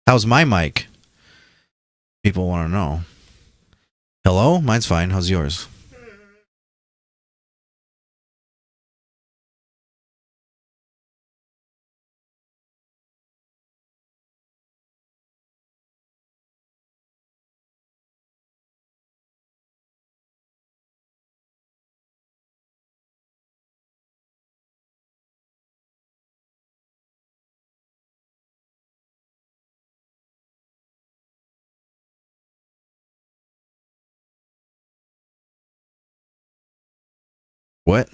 How's my mic? People want to know. Hello? Mine's fine. How's yours? What?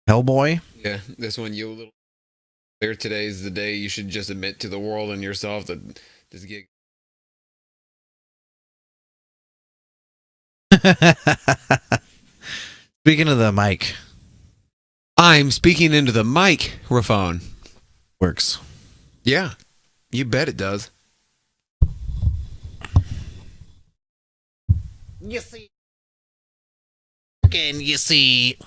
Hellboy? Yeah, this one you a little clear. Today is the day you should just admit to the world and yourself that this gig. Speaking of the mic, I'm speaking into the microphone. works. Yeah, you bet it does. You see. Again, you see.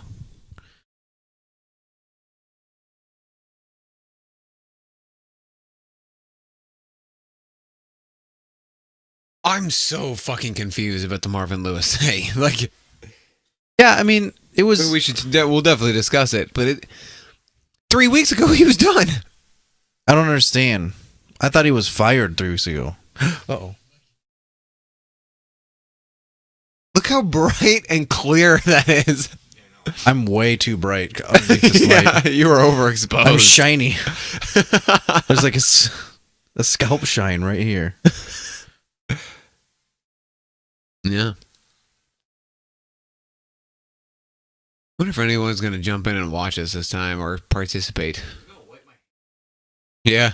I'm so fucking confused about the Marvin Lewis. Hey, like, Yeah, I mean, it was. we'll definitely discuss it. But 3 weeks ago he was done. I don't understand. I thought he was fired 3 weeks ago. Uh-oh. Look how bright and clear that is. I'm way too bright underneath this light. Yeah, you were overexposed. I'm shiny. There's like a scalp shine right here. Yeah. What if anyone's going to jump in and watch us this time or participate? Yeah.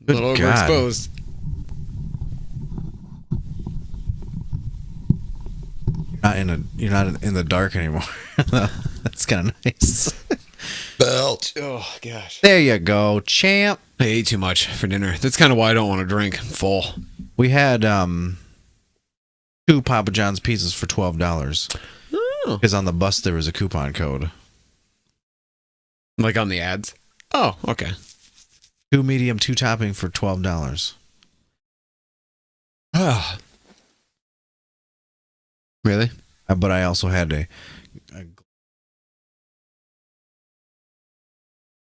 Good a little God. overexposed. You're not in the dark anymore. That's kind of nice. Belch. Oh, gosh. There you go, champ. I ate too much for dinner. That's kind of why I don't want to drink. I'm full. We had 2 Papa John's pizzas for $12 Oh. because on the bus there was a coupon code. Like on the ads? Oh, okay. 2 medium, 2 topping for $12. Oh. Really? But I also had a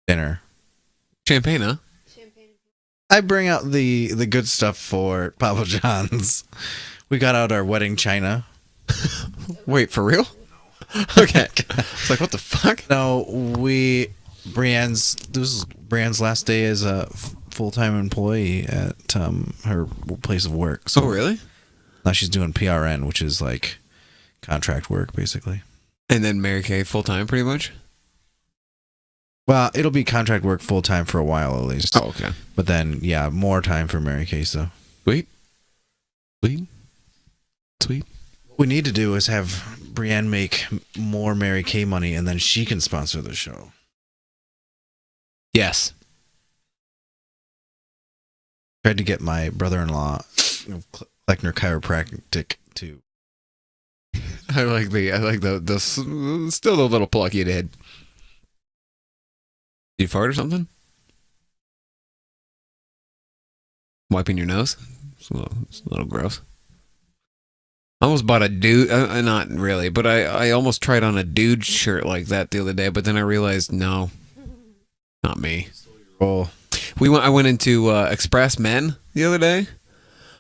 dinner. Champagne, huh? I bring out the good stuff for Papa John's. We got out our wedding china. Wait, for real? Okay. It's like, what the fuck? No, this is Brienne's last day as a full-time employee at her place of work. So Oh, really? now she's doing PRN, which is like contract work, basically. And then Mary Kay full-time, pretty much? Well, it'll be contract work full-time for a while at least. Oh, okay. But then, yeah, more time for Mary Kay, so. Sweet. Sweet. Sweet. What we need to do is have Brienne make more Mary Kay money, and then she can sponsor the show. Yes. Tried to get my brother-in-law, Kleckner Chiropractic, to. I like the still the little pluck you did. Did you fart or something? Wiping your nose? It's a little gross. I almost bought a dude, not really, but I almost tried on a dude shirt like that the other day, but then I realized, no, not me. Oh, I went into Express Men the other day.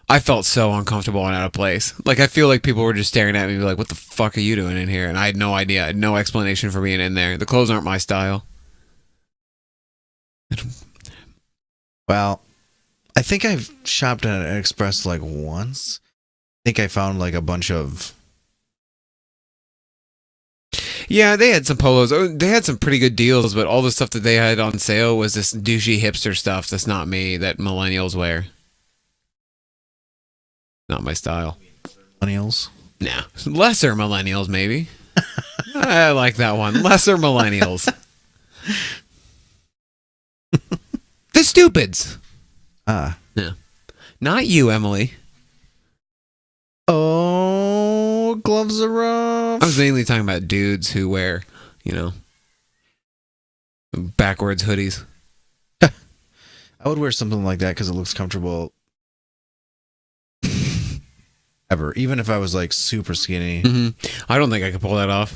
I felt so uncomfortable and out of place. Like, I feel like people were just staring at me like, what the fuck are you doing in here? And I had no idea. I had no explanation for being in there. The clothes aren't my style. well, I think I've shopped at an Express like once. I think I found like a bunch of. Yeah, they had some polos. They had some pretty good deals, but all the stuff that they had on sale was this douchey hipster stuff that's not me, that millennials wear. Not my style. Millennials. Nah. Lesser millennials, maybe. I like that one. Lesser millennials. The stupids. Ah. Yeah. Not you, Emily. Oh, gloves are rough. I was mainly talking about dudes who wear, backwards hoodies. I I would wear something like that because it looks comfortable. Ever, even if I was like super skinny. I don't think I could pull that off.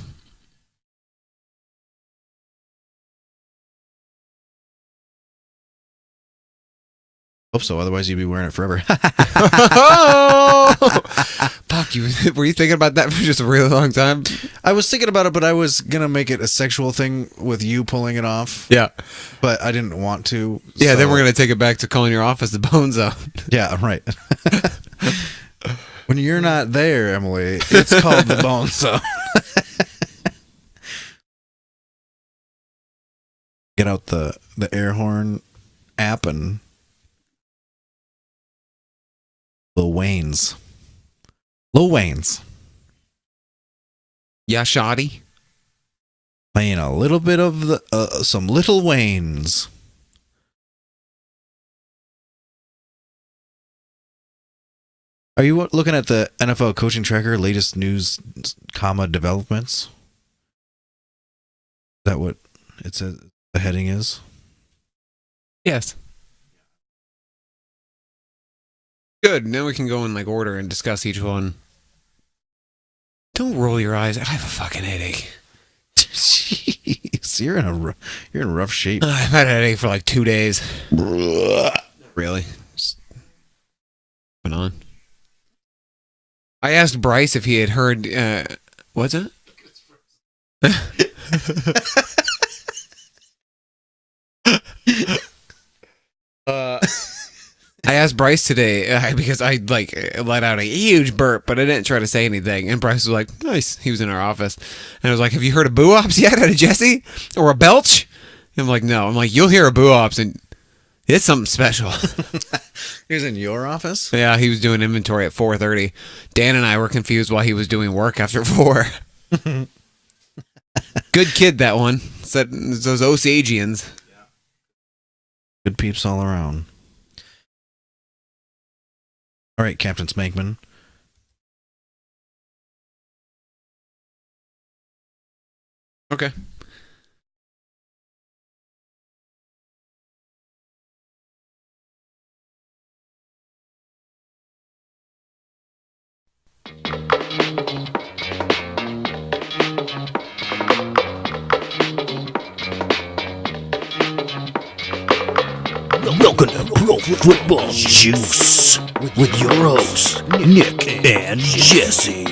Hope so. Otherwise, you'd be wearing it forever. Fuck you! Were you thinking about that for just a really long time? I was thinking about it, but I was gonna make it a sexual thing with you pulling it off. Yeah, but I didn't want to. Yeah, so. then we're gonna take it back to calling your office the Bone Zone. Yeah, right. When you're not there, Emily, it's called the Bone Zone. Get out the air horn app and Lil Wayne's. Yeah, shoddy. Playing a little bit of the some Little Wayne's. Are you looking at the NFL coaching tracker latest news, developments? Is that what it says the heading is? Yes. Good. Now we can go in like order and discuss each one. Don't roll your eyes. I have a fucking headache. Jeez, you're in rough shape. I've had a headache for like 2 days. Really? Just went on. I asked Bryce if he had heard. What's it? I asked Bryce today because I like let out a huge burp, but I didn't try to say anything. And Bryce was like, "Nice." He was in our office, and I was like, "Have you heard a boo ops yet out of Jesse or a belch?" And I'm like, "No." I'm like, "You'll hear a boo ops, and it's something special." He was in your office? Yeah, he was doing inventory at 4:30. Dan and I were confused while he was doing work after 4. Good kid, that one. Said those Osagians. Good peeps all around. All right, Captain Smankman. Okay. Welcome to Pro Football Juice with your hosts, Nick and Jesse.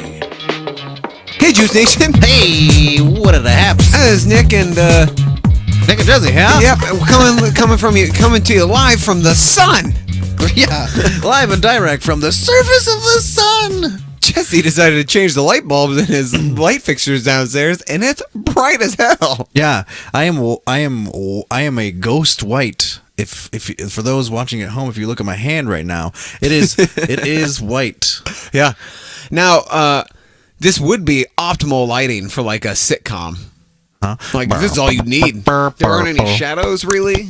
Hey, Juice Nation. Hey, what are the haps? This is Nick and Nick and Jesse, huh? Yep, coming to you live from the sun. Yeah, live and direct from the surface of the sun. Jesse decided to change the light bulbs in his light fixtures downstairs, and it's bright as hell. Yeah, I am a ghost white. If for those watching at home, if you look at my hand right now, it is white. Yeah. Now, this would be optimal lighting for like a sitcom. Huh? Like this is all you need. There aren't any shadows really.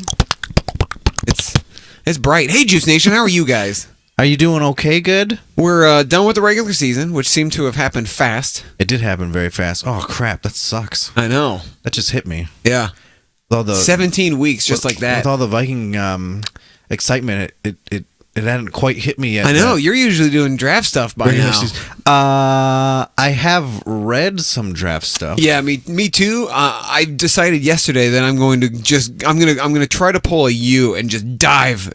It's bright. Hey, Juice Nation, how are you guys? Are you doing okay? Good. We're done with the regular season, which seemed to have happened fast. It did happen very fast. Oh crap, that sucks. I know. That just hit me. Yeah. With all the 17 weeks, just like that. With all the Viking excitement, it hadn't quite hit me yet. I know. You're usually doing draft stuff by now. I have read some draft stuff. Yeah, me too. I decided yesterday that I'm going to try to pull a U and just dive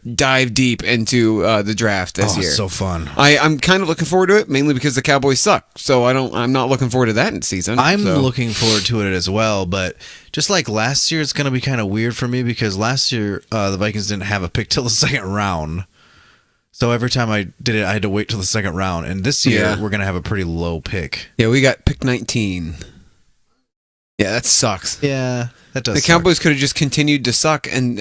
deep into the draft this year. It's so fun. I'm kind of looking forward to it, mainly because the Cowboys suck. So I'm not looking forward to that in season. I'm looking forward to it as well, but just like last year, it's going to be kind of weird for me because last year the Vikings didn't have a pick till the second round. So every time I did it, I had to wait till the second round. And this year, we're going to have a pretty low pick. Yeah, we got pick 19. Yeah, that sucks. Yeah, that does. The Cowboys could have just continued to suck and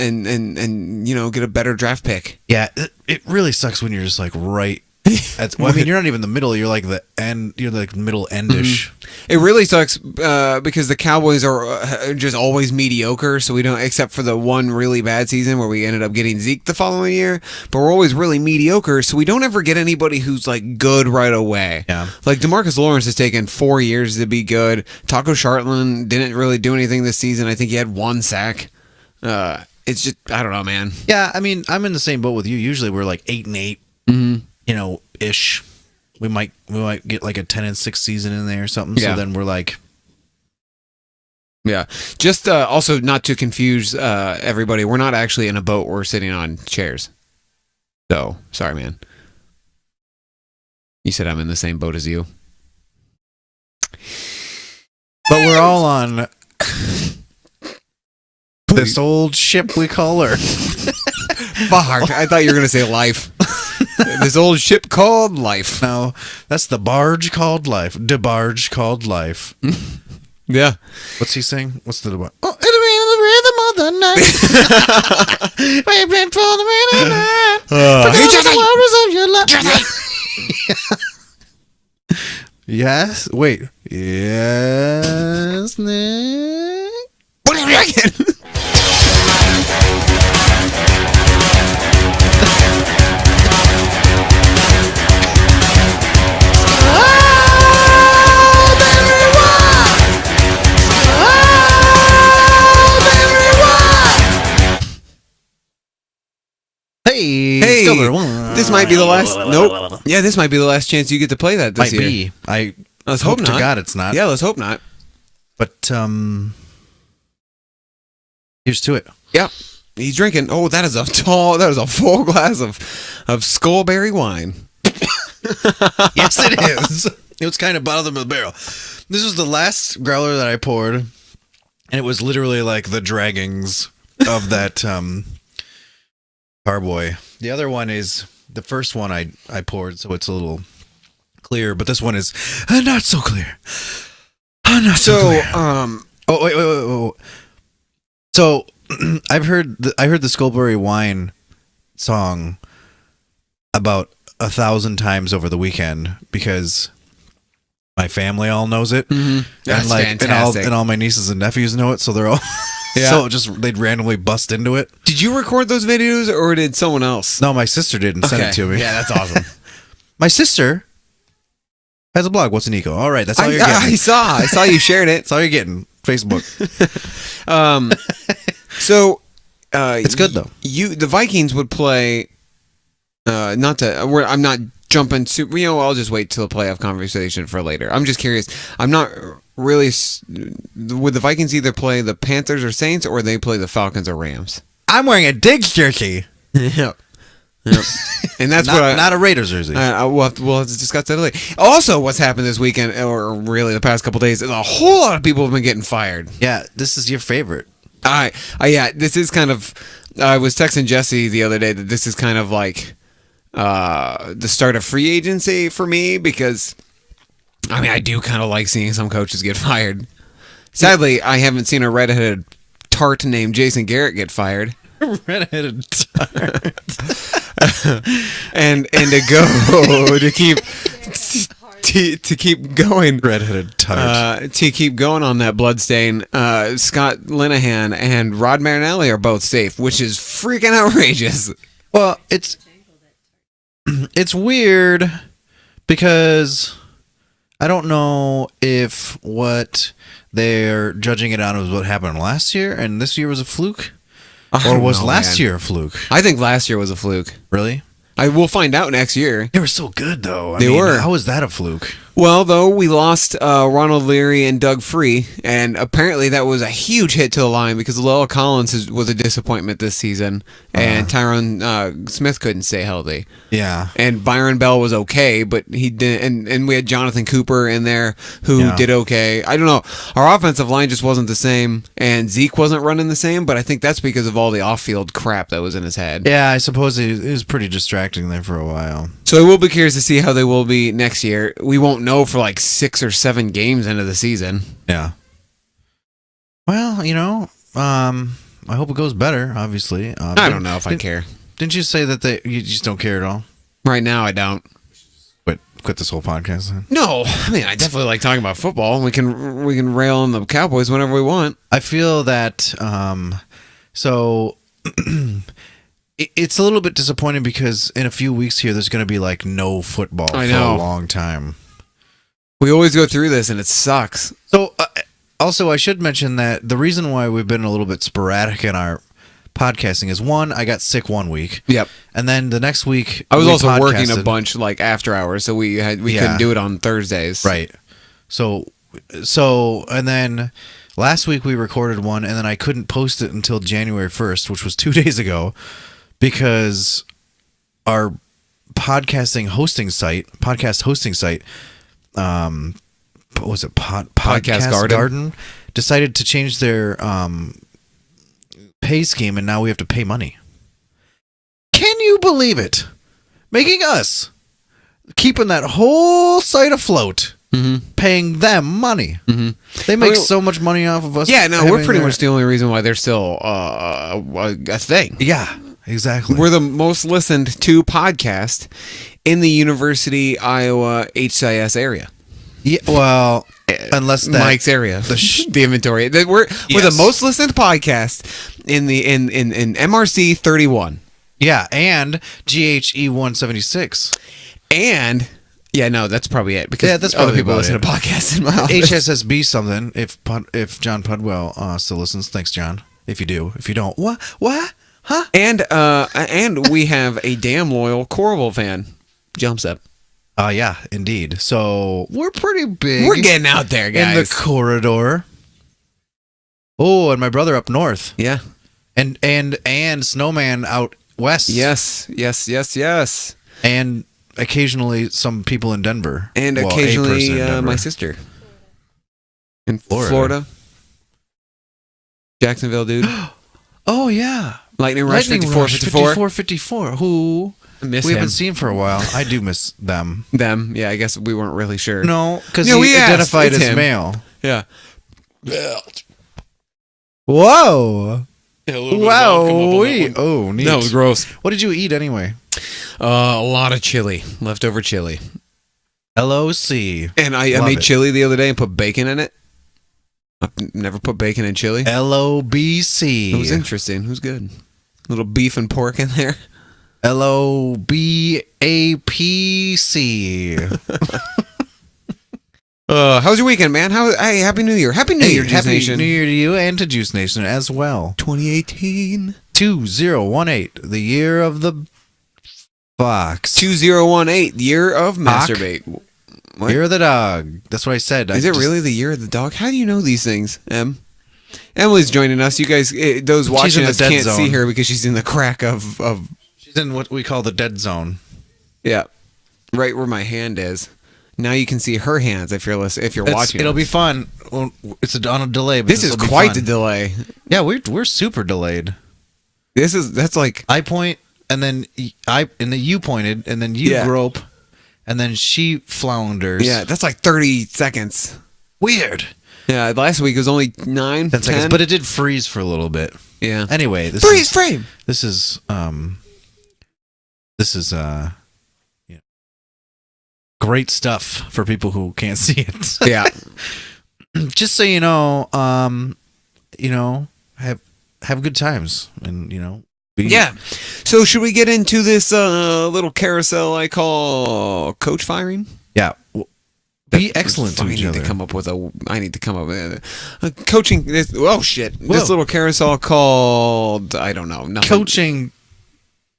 get a better draft pick. Yeah, it really sucks when you're just like right. I mean, you're not even in the middle. You're like the end. You're like middle endish. Mm-hmm. It really sucks because the Cowboys are just always mediocre. So we don't, except for the one really bad season where we ended up getting Zeke the following year. But we're always really mediocre. So we don't ever get anybody who's like good right away. Yeah. Like DeMarcus Lawrence has taken 4 years to be good. Taco Charlton didn't really do anything this season. I think he had 1 sack. it's just I don't know, man. Yeah, I mean, I'm in the same boat with you. Usually we're like 8-8, Mm-hmm. ish. We might get like a 10-6 season in there or something. Yeah. So then we're like, Yeah. Just also not to confuse everybody, we're not actually in a boat. We're sitting on chairs. So, sorry, man. You said I'm in the same boat as you. but we're all on this old ship we call Earth. Fuck. I thought you were going to say life. This old ship called life. No, that's the barge called life. The barge called life. Yeah. What's he saying? What's the bar? Oh, it'll be the rhythm of the night. We've been for the rhythm of the night. Forget the waters of your life. Yes. Wait. Yes, Nick. What do you reckon? Hey, Hey, this might be the last. Nope. Yeah, this might be the last chance you get to play that this Might year. be. I Let's hope hope to not. God it's not. Yeah, let's hope not. But here's to it. Yeah, he's drinking. Oh, that is a full glass of Skullberry wine. Yes, it is. It was kind of bottom of the barrel. This was the last growler that I poured, and it was literally like the draggings of that Carboy. The other one is the first one I poured, so it's a little clear, but this one is not so clear. Not so clear. Oh wait. So I heard the Skullberry wine song about 1,000 times over the weekend because my family all knows it. Mm-hmm. That's fantastic. And all my nieces and nephews know it, so they're all so they'd randomly bust into it. Did you record those videos or did someone else? No, my sister did and sent it to me. Yeah, that's awesome. My sister has a blog. What's an eco? All right, that's all you're getting. I saw you shared it. That's all you're getting. Facebook. So It's good though. The Vikings would play. I'm not jumping. I'll just wait till the playoff conversation for later. I'm just curious. I'm not really. Would the Vikings either play the Panthers or Saints, or they play the Falcons or Rams? I'm wearing a Diggs jersey. Yep. And that's not a Raiders jersey. we'll have to discuss that later. Also, what's happened this weekend, or really the past couple days, is a whole lot of people have been getting fired. Yeah, this is your favorite. This is kind of. I was texting Jesse the other day that this is kind of like the start of free agency for me because, I do kind of like seeing some coaches get fired. Sadly, I haven't seen a redheaded tart named Jason Garrett get fired. Redheaded tart. and to go to keep going. Redheaded tart. To keep going on that bloodstain, Scott Linehan and Rod Marinelli are both safe, which is freaking outrageous. Well, it's weird because I don't know if what they're judging it on was what happened last year and this year was a fluke, or was last year a fluke? I think last year was a fluke. Really? I will find out next year. They were so good though. They were. How was that a fluke? Well, though, we lost Ronald Leary and Doug Free, and apparently that was a huge hit to the line because Lowell Collins was a disappointment this season, and Tyron Smith couldn't stay healthy. Yeah. And Byron Bell was okay, but he didn't. And we had Jonathan Cooper in there who did okay. I don't know. Our offensive line just wasn't the same, and Zeke wasn't running the same, but I think that's because of all the off-field crap that was in his head. Yeah, I suppose it was pretty distracting there for a while. So I will be curious to see how they will be next year. We won't know for like 6 or 7 games into the season. Yeah. Well, I hope it goes better, obviously. I don't know if I care. Didn't you say that you just don't care at all? Right now, I don't. Quit this whole podcast then? No, I definitely like talking about football. We can rail on the Cowboys whenever we want. I feel that it's a little bit disappointing because in a few weeks here, there's going to be like no football for a long time. We always go through this and it sucks. So also, I should mention that the reason why we've been a little bit sporadic in our podcasting is one, I got sick 1 week, Yep. and then the next week I was we also working a podcasted. bunch like after hours, so we Yeah. couldn't do it on Thursdays. Right. So and then last week we recorded one, and then I couldn't post it until January 1st, which was 2 days ago, because our podcast hosting site, what was it? Podcast Garden decided to change their pay scheme, and now we have to pay money. Can you believe it? Making us keeping that whole site afloat. Mm-hmm. Paying them money. Mm-hmm. They make I mean, so much money off of us. Yeah, no, we're having pretty their- much the only reason why they're still a thing. Yeah, exactly. We're the most listened to podcast in the University, Iowa, HCIS area. yeah, well, unless that Mike's area, the inventory. We're the Yes. most listened podcast in the in MRC 31. yeah, and GHE 176. And yeah, no, that's probably it because Yeah, that's other probably people about listen it. to podcasts in my office. HSSB something. If John Pudwell still listens, thanks, John. If you do, if you don't, what? Huh? And we have a damn loyal Corval fan. Jumps up. Yeah, indeed. So we're pretty big. We're getting out there, in guys. the corridor. Oh, and my brother up north, Yeah. and Snowman out west. Yes. And occasionally some people in Denver. And Well, a occasionally person in Denver. my sister in Florida. Florida. Jacksonville, dude. Oh yeah, Lightning Rush 5454. 5454. Who Miss we him. haven't seen for a while. I do miss them. Them. Yeah, I guess we weren't really sure. No, because Yeah, he we asked. identified It's as him. male. Yeah. Whoa! Wow! Oh, neat. That was gross. What did you eat anyway? A lot of chili. Leftover chili. LOC. And I Love made it. chili the other day and put bacon in it. I've never put bacon in chili. LOBC. It was interesting. It was good. Little beef and pork in there. LOBAPC. How was your weekend, man? Hey, Happy New Year. Happy New Year, Juice Happy Nation. New Year to you and to Juice Nation as well. 2018. 2018, the year of the fox. 2018, year of masturbate. What? Year of the dog. That's what I said. Is it really the year of the dog? How do you know these things, Em? Emily's joining us. You guys, those watching in the us dead can't see zone. her because she's in the crack of She's in what we call the dead zone. yeah, right where my hand is. Now you can see her hands if you're watching. It'll us. be fun. Well, it's on a delay, but This is will be quite fun. the delay. Yeah, we're super delayed. That's like I point, and then you pointed, and then you Yeah. grope, and then she flounders. yeah, that's like 30 seconds. Weird. Yeah, last week it was only 9, 10 seconds, 10. but it did freeze for a little bit. yeah. Anyway, this Freeze is frame. this is you know, great stuff for people who can't see it. Yeah. Just so you know, have good times, and be, Yeah. So should we get into this little carousel I call coach firing? yeah. Be excellent to I each need other. to come up with a coaching. Oh shit! Whoa. This little carousel called I don't know. Nothing. Coaching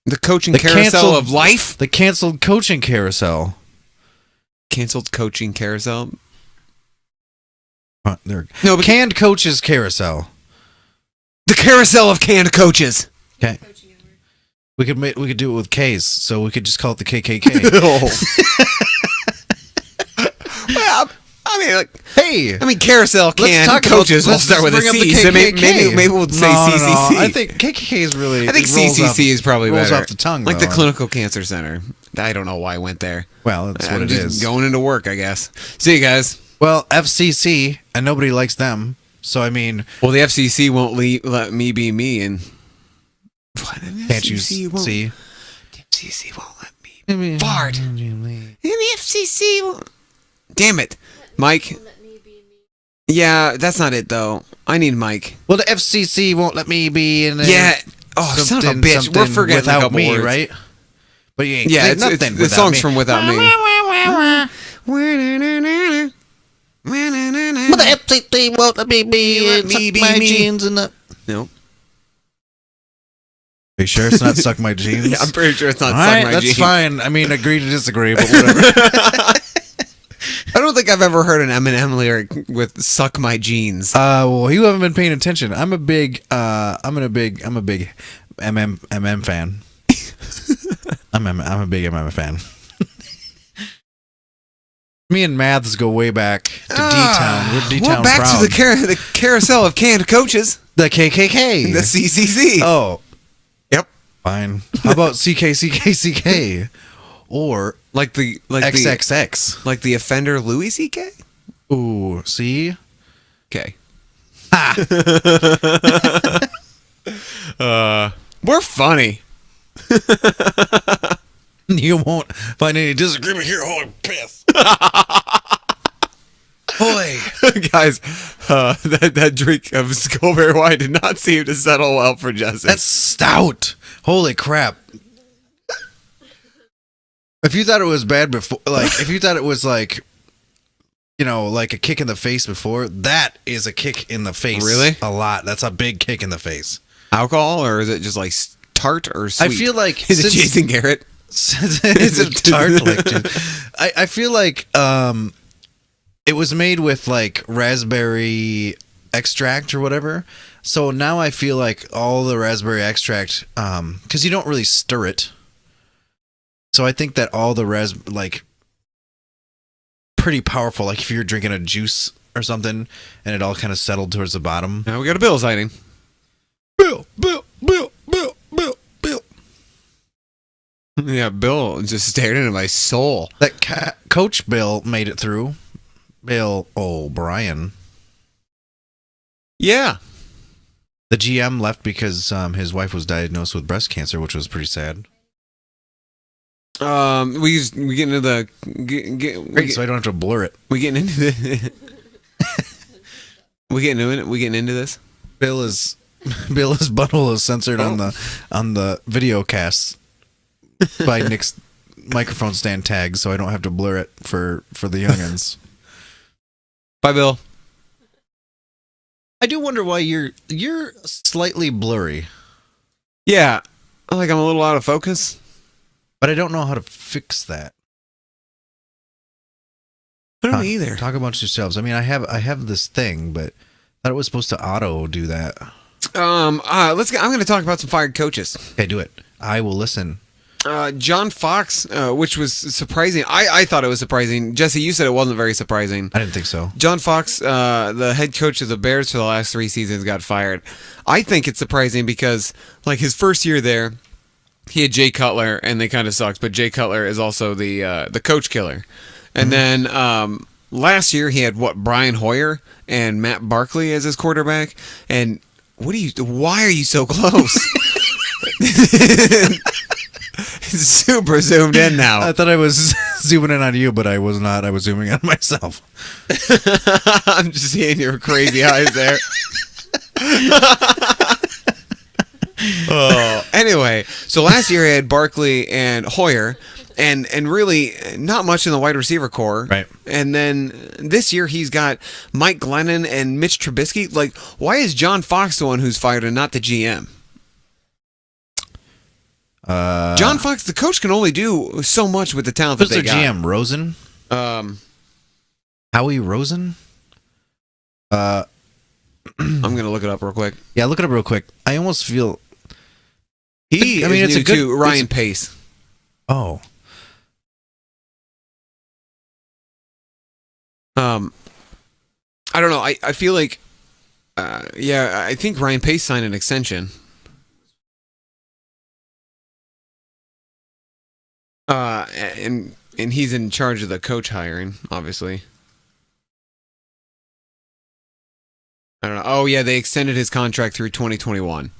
The coaching the carousel canceled- of life. the canceled coaching carousel. Canceled coaching carousel. There, No, but canned coaches carousel. the carousel of canned coaches. Okay, we could do it with K's, so we could just call it the KKK. Well, I mean, like, Hey, carousel canned coaches. We'll let's start with a bring up the C. So KKK. maybe we'll say No, no, CCC. no. I think KKK is really. I think it rolls CCC off- is probably rolls better. off the tongue, like the though. Clinical Cancer Center. I don't know why I went there. Well, that's what I'm it just is. going into work, I guess. See you guys. Well, FCC, and nobody likes them. So I mean, Well, the FCC won't let me be me, and can't you see? The FCC won't let me fart. And the FCC won't. Damn it, Mike. Yeah, that's not it though. I need Mike. Well, the FCC won't let me be in there. Yeah. Oh, son of a bitch. We're something forgetting a without couple me, words. right? But you ain't Yeah, saying it's nothing the without song's me. from Without Me. Well, the FCC won't let me be You let in me be my me. jeans and the. No. Are you sure it's not suck my jeans? Yeah, I'm pretty sure it's not All suck right, my that's jeans. fine. I mean, agree to disagree, but whatever. I don't think I've ever heard an Eminem lyric with "suck my jeans." Well, you haven't been paying attention. I'm a big MM fan. I'm a big MM fan. Me and Maths go way back to D-Town. We're D-Town well, back proud. to the carousel of canned coaches. The KKK. The CCC. Oh, Yep. fine. How about CK? Or Like the XXX. like the offender Louis C.K. Ooh, see? Okay. We're funny. You won't find any disagreement here. Holy piss. Boy. Guys, that drink of Skullberry wine did not seem to settle well for Jesse. That's stout. Holy crap. If you thought it was bad before, like, if you thought it was like, you know, like a kick in the face before, that is a kick in the face. Really? A lot. That's a big kick in the face. alcohol, or is it just like tart or sweet? I feel like is it Jason Garrett? Is it tart? Like, I feel like it was made with like raspberry extract or whatever. So now I feel like all the raspberry extract, because you don't really stir it. So I think that all the like pretty powerful. Like if you're drinking a juice or something, and it all kind of settled towards the bottom. Now we got a Bill sighting. Bill. Yeah, Bill just stared into my soul. That Coach Bill made it through. Bill O'Brien. Yeah. The GM left because his wife was diagnosed with breast cancer, which was pretty sad. We get into the Great, so I don't have to blur it. we getting into the we getting into this. Bill's butthole is censored on the video cast by Nick's microphone stand tag, so I don't have to blur it for the youngins. Bye, Bill. I do wonder why you're slightly blurry, Yeah, I'm a little out of focus. but I don't know how to fix that. I don't either. Talk amongst yourselves. I mean, I have this thing, but I thought it was supposed to auto do that. I'm going to talk about some fired coaches. Okay, do it. I will listen. John Fox, which was surprising. I thought it was surprising. Jesse, you said it wasn't very surprising. I didn't think so. John Fox, the head coach of the Bears for the last 3 seasons, got fired. I think it's surprising because, like, his first year there, he had Jay Cutler, and they kind of sucked. But Jay Cutler is also the coach killer. And then last year he had Brian Hoyer and Matt Barkley as his quarterback. And why are you so close? It's super zoomed in now. I thought I was zooming in on you, but I was not. I was zooming in on myself. I'm just seeing your crazy eyes there. Anyway, so last year he had Barkley and Hoyer, and really not much in the wide receiver core. Right. And then this year he's got Mike Glennon and Mitch Trubisky. Like, why is John Fox the one who's fired and not the GM? John Fox, the coach, can only do so much with the talent that Who's they the got. GM? Rosen? Howie Rosen? I'm gonna look it up real quick. Yeah, look it up real quick. I almost feel. It's a good Ryan Pace. Oh, I don't know. I feel like, I think Ryan Pace signed an extension. And he's in charge of the coach hiring, obviously. I don't know. Oh yeah, they extended his contract through 2021.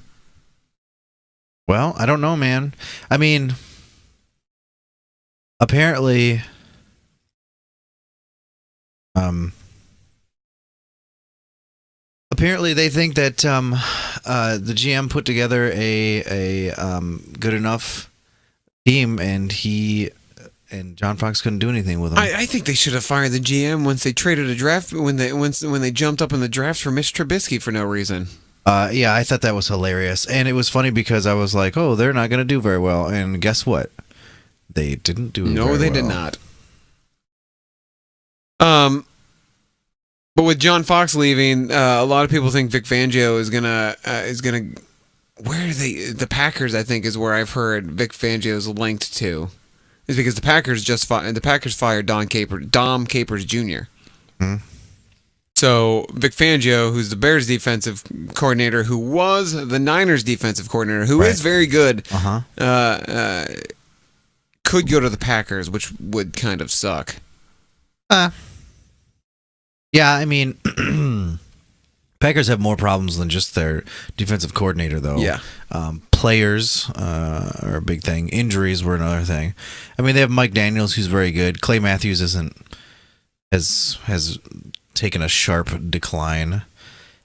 well, I don't know, man. I mean, apparently, they think that the GM put together a good enough team, and John Fox couldn't do anything with him. I think they should have fired the GM once they traded a draft when they jumped up in the draft for Mitch Trubisky for no reason. Yeah, I thought that was hilarious. And it was funny because I was like, oh, they're not going to do very well. And guess what? They didn't do No, very they well. did not. But with John Fox leaving, a lot of people think Vic Fangio is gonna where are the Packers, I think, is where I've heard Vic Fangio is linked to, is because the Packers fired Dom Capers Jr. Hmm. So Vic Fangio, who's the Bears defensive coordinator, who was the Niners defensive coordinator, who is very good, could go to the Packers, which would kind of suck. Yeah, I mean, Packers have more problems than just their defensive coordinator, though. Yeah. Players are a big thing. Injuries were another thing. I mean, they have Mike Daniels, who's very good. Clay Matthews has taken a sharp decline,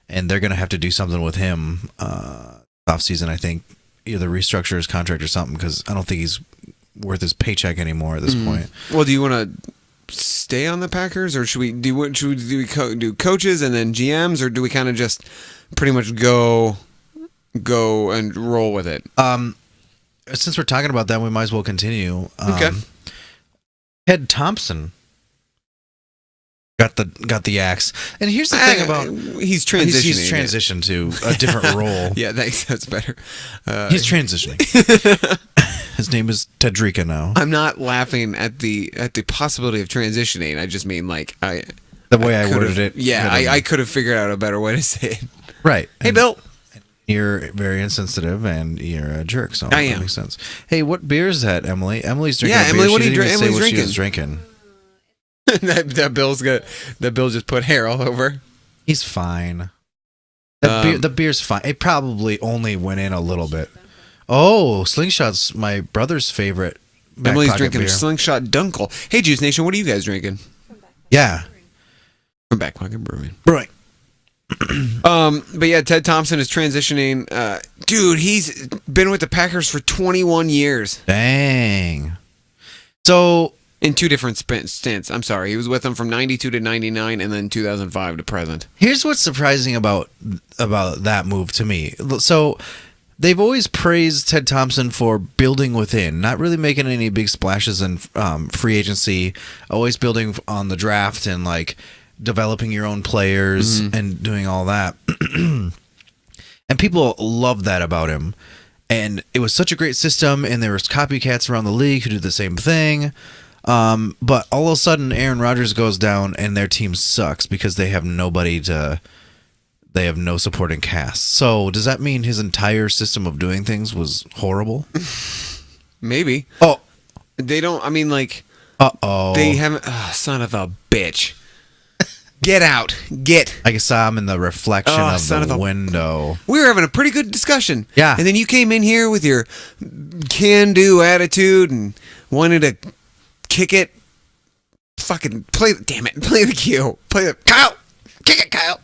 and they're going to have to do something with him offseason, I think. Either restructure his contract or something, because I don't think he's worth his paycheck anymore at this point. Well, do you want to stay on the Packers, or should we do coaches and then GMs, or do we kind of just pretty much go and roll with it? Since we're talking about that, we might as well continue. Okay. Ted Thompson got the axe, and here's the thing about he's transitioning. He's transitioned to a different role. Yeah, thanks. That's better. He's transitioning. His name is Tedrika now. I'm not laughing at the possibility of transitioning. I just mean like the way I worded it. Yeah, I could have figured out a better way to say it. Right. Hey, Bill. You're very insensitive and you're a jerk, so I that am. makes sense. Hey, what beer is that, Emily? Emily's drinking. Yeah, a Emily, beer. what She are you didn't even say Emily's what she drinking? was drinking. that Bill's just put hair all over. He's fine. The beer's fine. It probably only went in a little bit. Oh, Slingshot's my brother's favorite. back Emily's pocket drinking beer. Slingshot Dunkel. Hey, Juice Nation, what are you guys drinking? Yeah, From Back Pocket Brewing. right. But yeah, Ted Thompson is transitioning. Dude, he's been with the Packers for 21 years. Dang. So In two different stints. I'm sorry. He was with them from 92 to 99 and then 2005 to present. here's what's surprising about that move to me. So they've always praised Ted Thompson for building within, not really making any big splashes in free agency, always building on the draft and like developing your own players and doing all that. And people love that about him. And it was such a great system, and there was copycats around the league who did the same thing. But all of a sudden, Aaron Rodgers goes down, and their team sucks because they have they have no supporting cast. So does that mean his entire system of doing things was horrible? Maybe. Oh, They don't, I mean, like, uh-oh. they haven't, son of a bitch. Get out. Get. I saw him in the reflection son of the of a- window. We were having a pretty good discussion. Yeah. And then you came in here with your can-do attitude and wanted to kick it. Fucking play the cue. Kyle! Kick it, Kyle!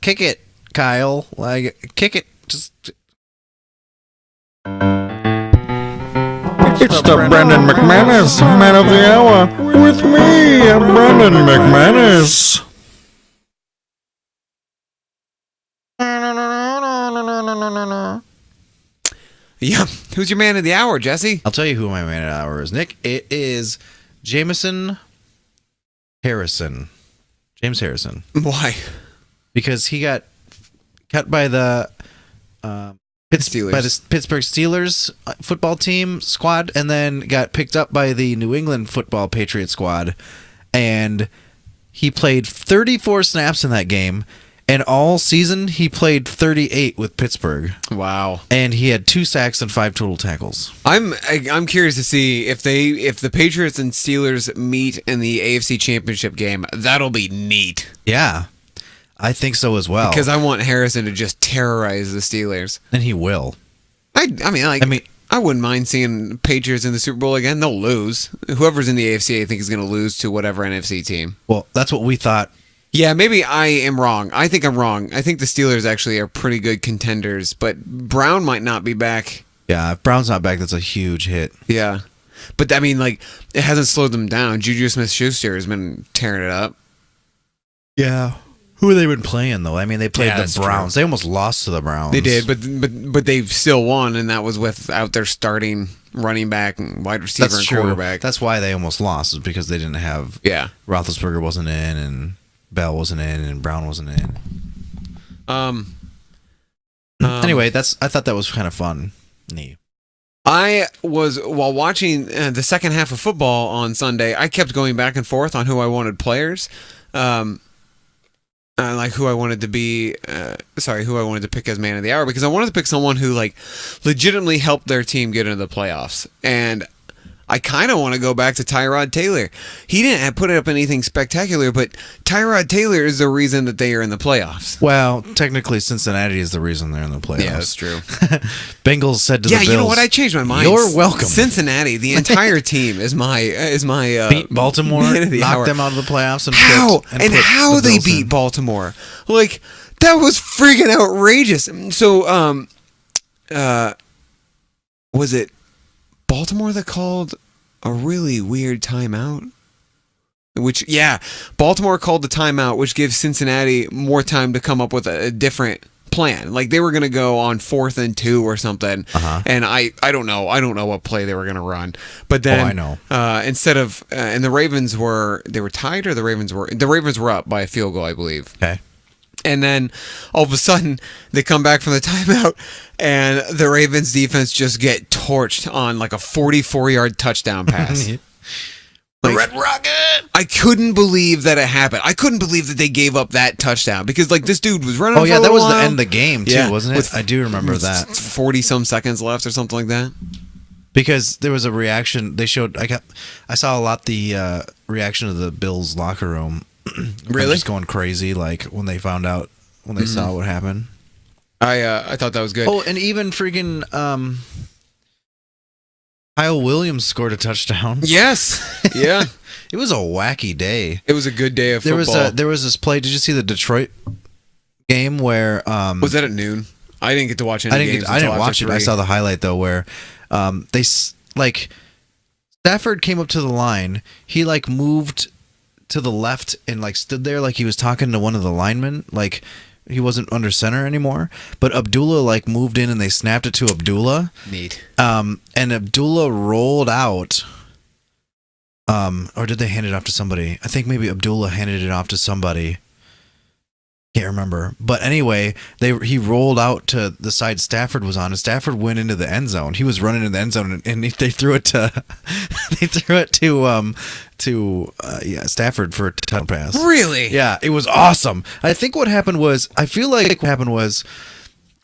Kick it, Kyle. Like, kick it. Just... It's the Brendan McManus Man of the Hour with me, Brendan McManus. Yeah. Who's your man of the hour, Jesse? I'll tell you who my man of the hour is, Nick. It is Jameson Harrison. James Harrison. Why? Because he got cut by the Steelers. by the Pittsburgh Steelers football team squad, and then got picked up by the New England Football Patriot squad, and he played 34 snaps in that game, and all season he played 38 with Pittsburgh, Wow. and he had 2 sacks and 5 total tackles. I'm curious to see if the Patriots and Steelers meet in the AFC Championship game. That'll be neat. Yeah, I think so as well. Because I want Harrison to just terrorize the Steelers. And he will. I mean, I wouldn't mind seeing Patriots in the Super Bowl again. They'll lose. Whoever's in the AFC, I think, is going to lose to whatever NFC team. Well, that's what we thought. Yeah, maybe I am wrong. I think I'm wrong. I think the Steelers actually are pretty good contenders, but Brown might not be back. Yeah, if Brown's not back, that's a huge hit. Yeah. But, I mean, like, it hasn't slowed them down. Juju Smith-Schuster has been tearing it up. Yeah. Who have they been playing though? I mean, they played Yeah, the that's Browns. They almost lost to the Browns. They did, but they still won, and that was without their starting running back and wide receiver That's and true. quarterback. That's why they almost lost, is because they didn't have. Yeah. Roethlisberger wasn't in, and Bell wasn't in, and Brown wasn't in. Anyway, I thought that was kind of fun. Neat. I was, while watching the second half of football on Sunday, I kept going back and forth on who I wanted players. Like who I wanted to be, who I wanted to pick as man of the hour, because I wanted to pick someone who like legitimately helped their team get into the playoffs. And I kind of want to go back to Tyrod Taylor. He didn't put up anything spectacular, but Tyrod Taylor is the reason that they are in the playoffs. Well, technically, Cincinnati is the reason they're in the playoffs. Yeah, that's true. Bengals said to the Bills, you know what? I changed my mind. You're welcome. Cincinnati, the entire team is my beat Baltimore, man of the knocked hour. them out of the playoffs, and How put how the they Bills beat in. Baltimore? Like that was freaking outrageous. So, was it Baltimore that called a really weird timeout? Baltimore called the timeout, which gives Cincinnati more time to come up with a different plan. Like they were going to go on 4th and 2 or something. And I don't know what play they were going to run. But then I know. Instead of and the Ravens were tied, or the Ravens were up by a field goal, I believe. Okay. And then all of a sudden they come back from the timeout and the Ravens defense just get torched on like a 44-yard touchdown pass. Like, Red Rocket! I couldn't believe that it happened. I couldn't believe that they gave up that touchdown because like this dude was running. Oh yeah, for a that was while. the end of the game too, Yeah, wasn't with- it? I do remember that 40-some seconds left or something like that. because there was a reaction. They showed. I saw a lot the reaction of the Bills locker room. Really? Just going crazy, like when they found out when they saw what happened. I thought that was good. Oh, and even freaking Kyle Williams scored a touchdown. Yes. Yeah. It was a wacky day. It was a good day of There football. was this play. Did you see the Detroit game where Was that at noon? I didn't get to watch any games. I didn't watch it. I saw the highlight though, where Stafford came up to the line. He like moved to the left and like stood there like he was talking to one of the linemen. Like he wasn't under center anymore. But Abdullah like moved in and they snapped it to Abdullah. Neat. And Abdullah rolled out. Or did they hand it off to somebody? I think maybe Abdullah handed it off to somebody. Can't remember. But anyway, he rolled out to the side Stafford was on, and Stafford went into the end zone. He was running in the end zone, and they threw it to Stafford for a touchdown pass. Really? Yeah, it was awesome. I think what happened was,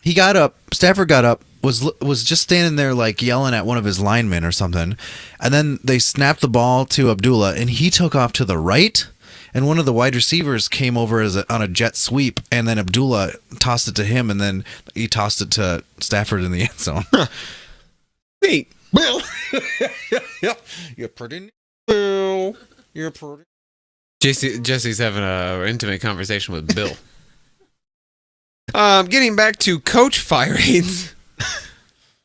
he got up, Stafford got up, was just standing there like yelling at one of his linemen or something, and then they snapped the ball to Abdullah, and he took off to the right, and one of the wide receivers came over on a jet sweep, and then Abdullah tossed it to him, and then he tossed it to Stafford in the end zone. Neat. Well, you're pretty. Well, you're pretty. Jesse's having an intimate conversation with Bill. Getting back to coach firings.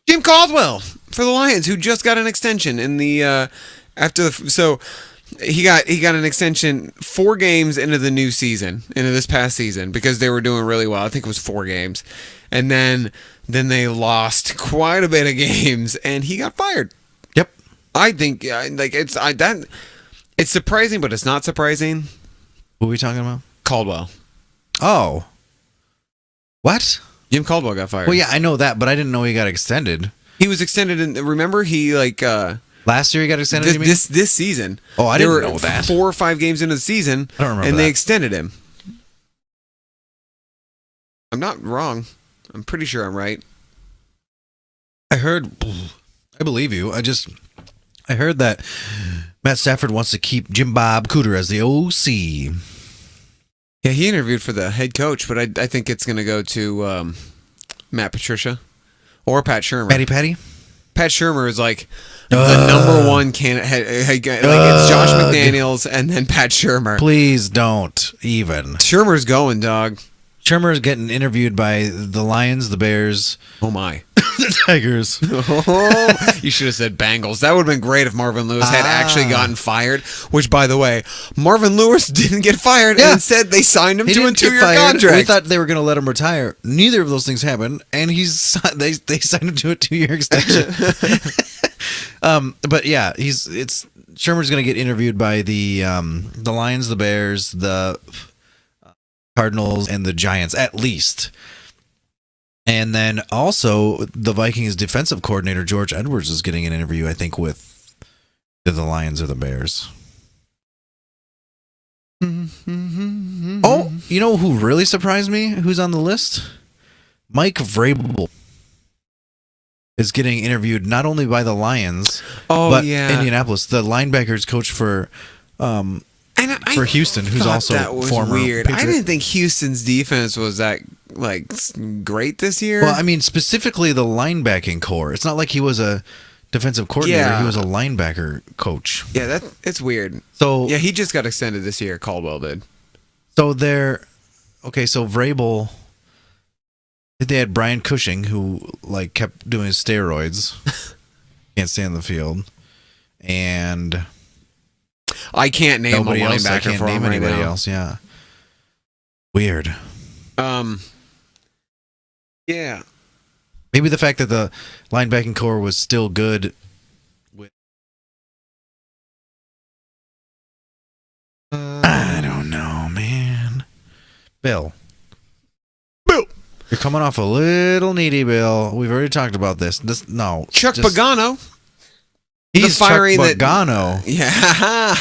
Jim Caldwell for the Lions, who just got an extension in the he got an extension 4 games into the new season, into this past season, because they were doing really well. I think it was 4 games, and then they lost quite a bit of games, and he got fired. Yep. I think it's surprising, but it's not surprising. What are we talking about? Caldwell. Oh. What? Jim Caldwell got fired. Well, yeah, I know that, but I didn't know he got extended. He was extended, and remember he Last year he got extended. this season. Oh, I didn't know that. 4 or 5 games into the season, I don't remember and that. they extended him. I'm not wrong. I'm pretty sure I'm right. I believe you. I heard that Matt Stafford wants to keep Jim Bob Cooter as the OC. Yeah, he interviewed for the head coach, but I think it's going to go to Matt Patricia or Pat Shermer. Patty? Pat Shermer is like the number one candidate. Like it's Josh McDaniels and then Pat Shermer. Please don't even. Shermer's going, dog. Shermer is getting interviewed by the Lions, the Bears, Oh my. the Tigers. Oh, you should have said Bengals. That would have been great if Marvin Lewis had actually gotten fired. Which, by the way, Marvin Lewis didn't get fired, Yeah. and instead they signed him He to a didn't get 2-year fired. contract. We thought they were going to let him retire. Neither of those things happened, and they signed him to a 2-year extension. But yeah, Shermer's going to get interviewed by the Lions, the Bears, the Cardinals, and the Giants at least. And then also the Vikings defensive coordinator George Edwards is getting an interview, I think, with either the Lions or the Bears. Oh, you know who really surprised me? Who's on the list? Mike Vrabel is getting interviewed not only by the Lions, but Indianapolis, the linebackers coach for Houston, who's also that was former weird. Patriot. I didn't think Houston's defense was that great this year. Well, I mean, specifically the linebacking core. It's not like he was a defensive coordinator. Yeah. He was a linebacker coach. Yeah, it's weird. So Yeah, he just got extended this year. Caldwell did. So so Vrabel. They had Brian Cushing, who kept doing steroids, can't stay on the field, and I can't name a nobody else. I linebacker can't for name him right anybody now. else. Yeah, weird. Yeah. Maybe the fact that the linebacking core was still good. I don't know, man. Bill. You're coming off a little needy, Bill. We've already talked about this. Chuck Pagano. He's the firing Chuck Pagano. Yeah.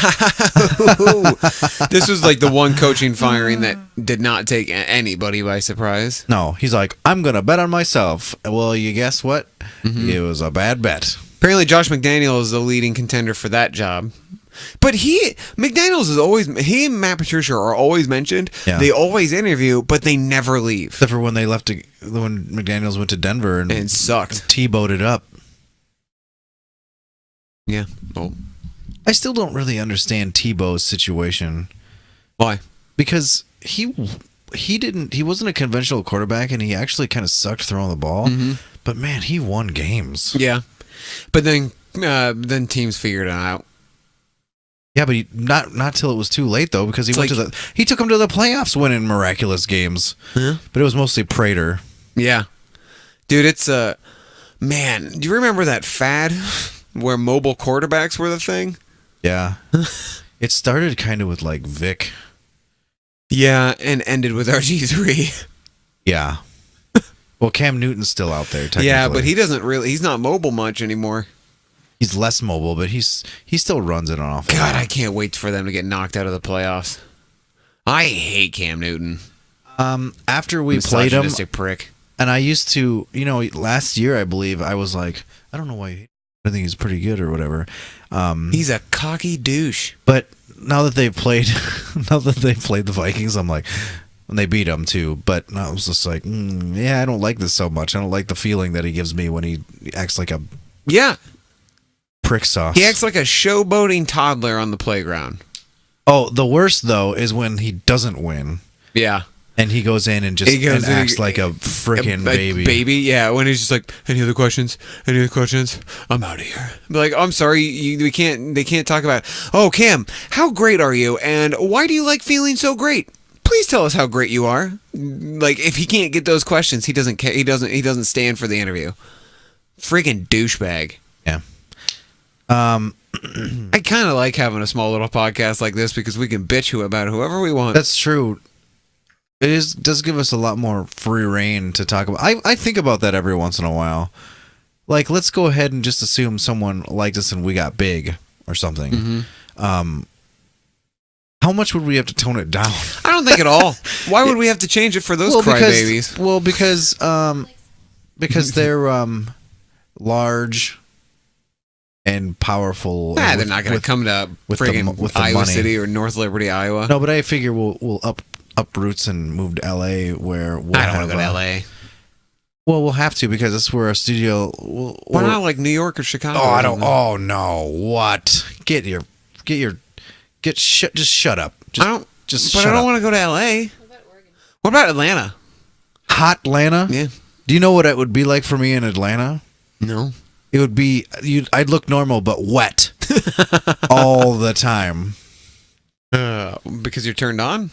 This was the one coaching firing that did not take anybody by surprise. No, he's like, I'm going to bet on myself. Well, you guess what? It was a bad bet. Apparently, Josh McDaniels is the leading contender for that job. But McDaniels is always, he and Matt Patricia are always mentioned. Yeah. They always interview, but they never leave. Except for when when McDaniels went to Denver and sucked. T-bowed it up. Yeah. Oh. I still don't really understand Tebow's situation. Why? Because he wasn't a conventional quarterback, and he actually kind of sucked throwing the ball. But man, he won games. Yeah. But then teams figured it out. Yeah, but not till it was too late though, because he took him to the playoffs, winning miraculous games. Yeah. But it was mostly Prater. Yeah. Dude, it's man, do you remember that fad where mobile quarterbacks were the thing? Yeah. It started kind of with Vic. Yeah, and ended with RG3. Yeah. Well, Cam Newton's still out there, technically. Yeah, but he's not mobile much anymore. He's less mobile, but he still runs it on off. God, I can't wait for them to get knocked out of the playoffs. I hate Cam Newton. After we played him, Misogynistic prick. and I used to, last year I believe I was like, I don't know why you hate him. I think he's pretty good or whatever. He's a cocky douche. But now that they've played the Vikings, I'm like, and they beat them too. But I was just like, yeah, I don't like this so much. I don't like the feeling that he gives me when he acts like a prick sauce. He acts like a showboating toddler on the playground. Oh, the worst though is when he doesn't win. Yeah. And he goes in and acts like a freaking baby. Baby, yeah. When he's just like, any other questions? Any other questions? I'm out of here. Be like, I'm sorry, they can't talk about, oh, Cam, how great are you? And why do you like feeling so great? Please tell us how great you are. If he can't get those questions, he doesn't care. He doesn't stand for the interview. Freaking douchebag. Yeah. I kind of like having a small little podcast like this because we can bitch about whoever we want. That's true. It does give us a lot more free reign to talk about. I think about that every once in a while. Let's go ahead and just assume someone liked us and we got big or something. How much would we have to tone it down? I don't think at all. Why would we have to change it for those crybabies? Because they're large and powerful. They're not going to come to friggin' with the Iowa money. City or North Liberty, Iowa. No, but I figure we'll up roots and move to LA where we'll I don't want to go to LA. Well, we'll have to because that's where our studio. Why not New York or Chicago? Oh, I don't. Oh no! What? Just shut up. I don't want to go to LA. What about Atlanta? Hot Atlanta? Yeah. Do you know what it would be like for me in Atlanta? No. It would be I'd look normal but wet all the time. Because you're turned on?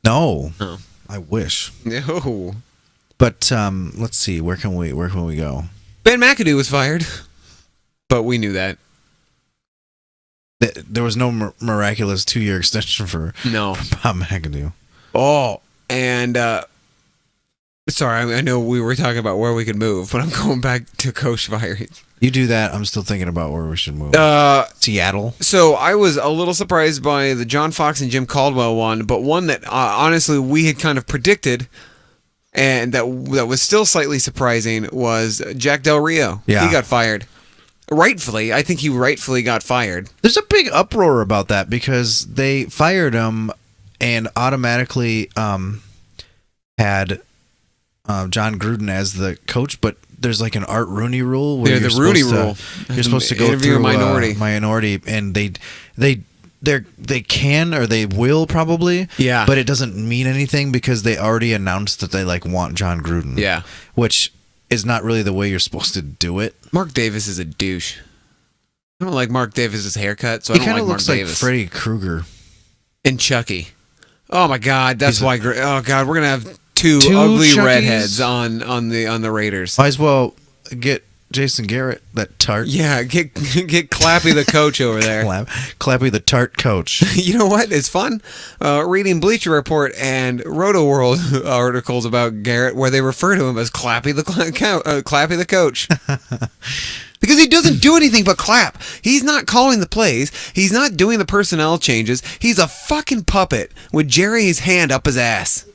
No. Oh. I wish. No. But let's see. Where can we go? Ben McAdoo was fired. But we knew that. There was no miraculous 2-year extension for No. Bob McAdoo. Oh, and sorry, I know we were talking about where we could move, but I'm going back to coach firing. You do that. I'm still thinking about where we should move. Seattle. So I was a little surprised by the John Fox and Jim Caldwell one, but one that honestly we had kind of predicted, and that was still slightly surprising was Jack Del Rio. Yeah. He got fired. Rightfully, I think he rightfully got fired. There's a big uproar about that because they fired him and automatically had John Gruden as the coach, but there's like an Art Rooney rule where The Rooney rule. You're supposed to go Interview a through minority. and they can or they will probably. Yeah. But it doesn't mean anything because they already announced that they like want John Gruden. Yeah. Which is not really the way you're supposed to do it. Mark Davis is a douche. I don't like Mark Davis's haircut, so I He don't kind like of Mark looks like Davis. Freddy Krueger. And Chucky. Oh my God, that's why. Oh God, we're gonna have two Two ugly Chuckies? redheads on the Raiders. Might as well get Jason Garrett, that tart. Yeah, get Clappy the coach over there. Clappy the tart coach. You know what? It's fun reading Bleacher Report and Roto World articles about Garrett where they refer to him as Clappy the coach. Because he doesn't do anything but clap. He's not calling the plays. He's not doing the personnel changes. He's a fucking puppet with Jerry's hand up his ass.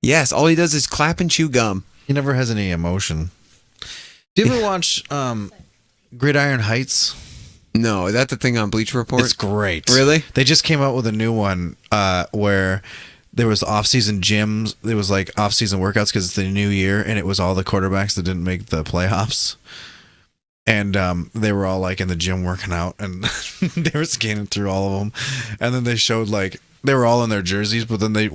Yes, all he does is clap and chew gum. He never has any emotion. Do you ever watch Gridiron Heights? No, is that the thing on Bleacher Report? It's great. Really? They just came out with a new one where there was off-season gyms. There was like off-season workouts because it's the new year, and it was all the quarterbacks that didn't make the playoffs. And they were all like in the gym working out, and they were scanning through all of them. And then they showed like they were all in their jerseys, but then they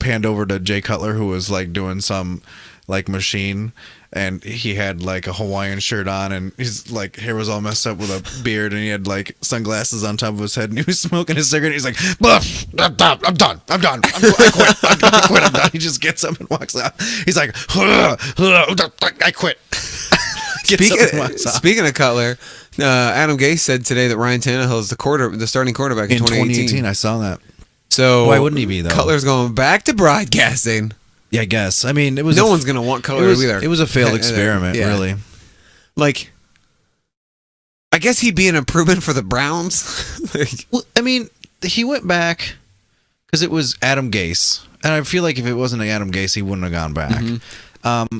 panned over to Jay Cutler, who was like doing some like machine, and he had like a Hawaiian shirt on, and his like hair was all messed up with a beard, and he had like sunglasses on top of his head, and he was smoking a cigarette. He's like, I'm done. I quit. I'm done. He just gets up and walks out. He's like, I quit. Speaking of Cutler, Adam Gase said today that Ryan Tannehill is the starting quarterback in 2018. I saw that. So why wouldn't he be though? Cutler's going back to broadcasting. Yeah, I guess. I mean, it was no one's gonna want Cutler either. It was a failed experiment, really. Like, I guess he'd be an improvement for the Browns. Well, I mean, he went back because it was Adam Gase, and I feel like if it wasn't Adam Gase, he wouldn't have gone back. Mm-hmm.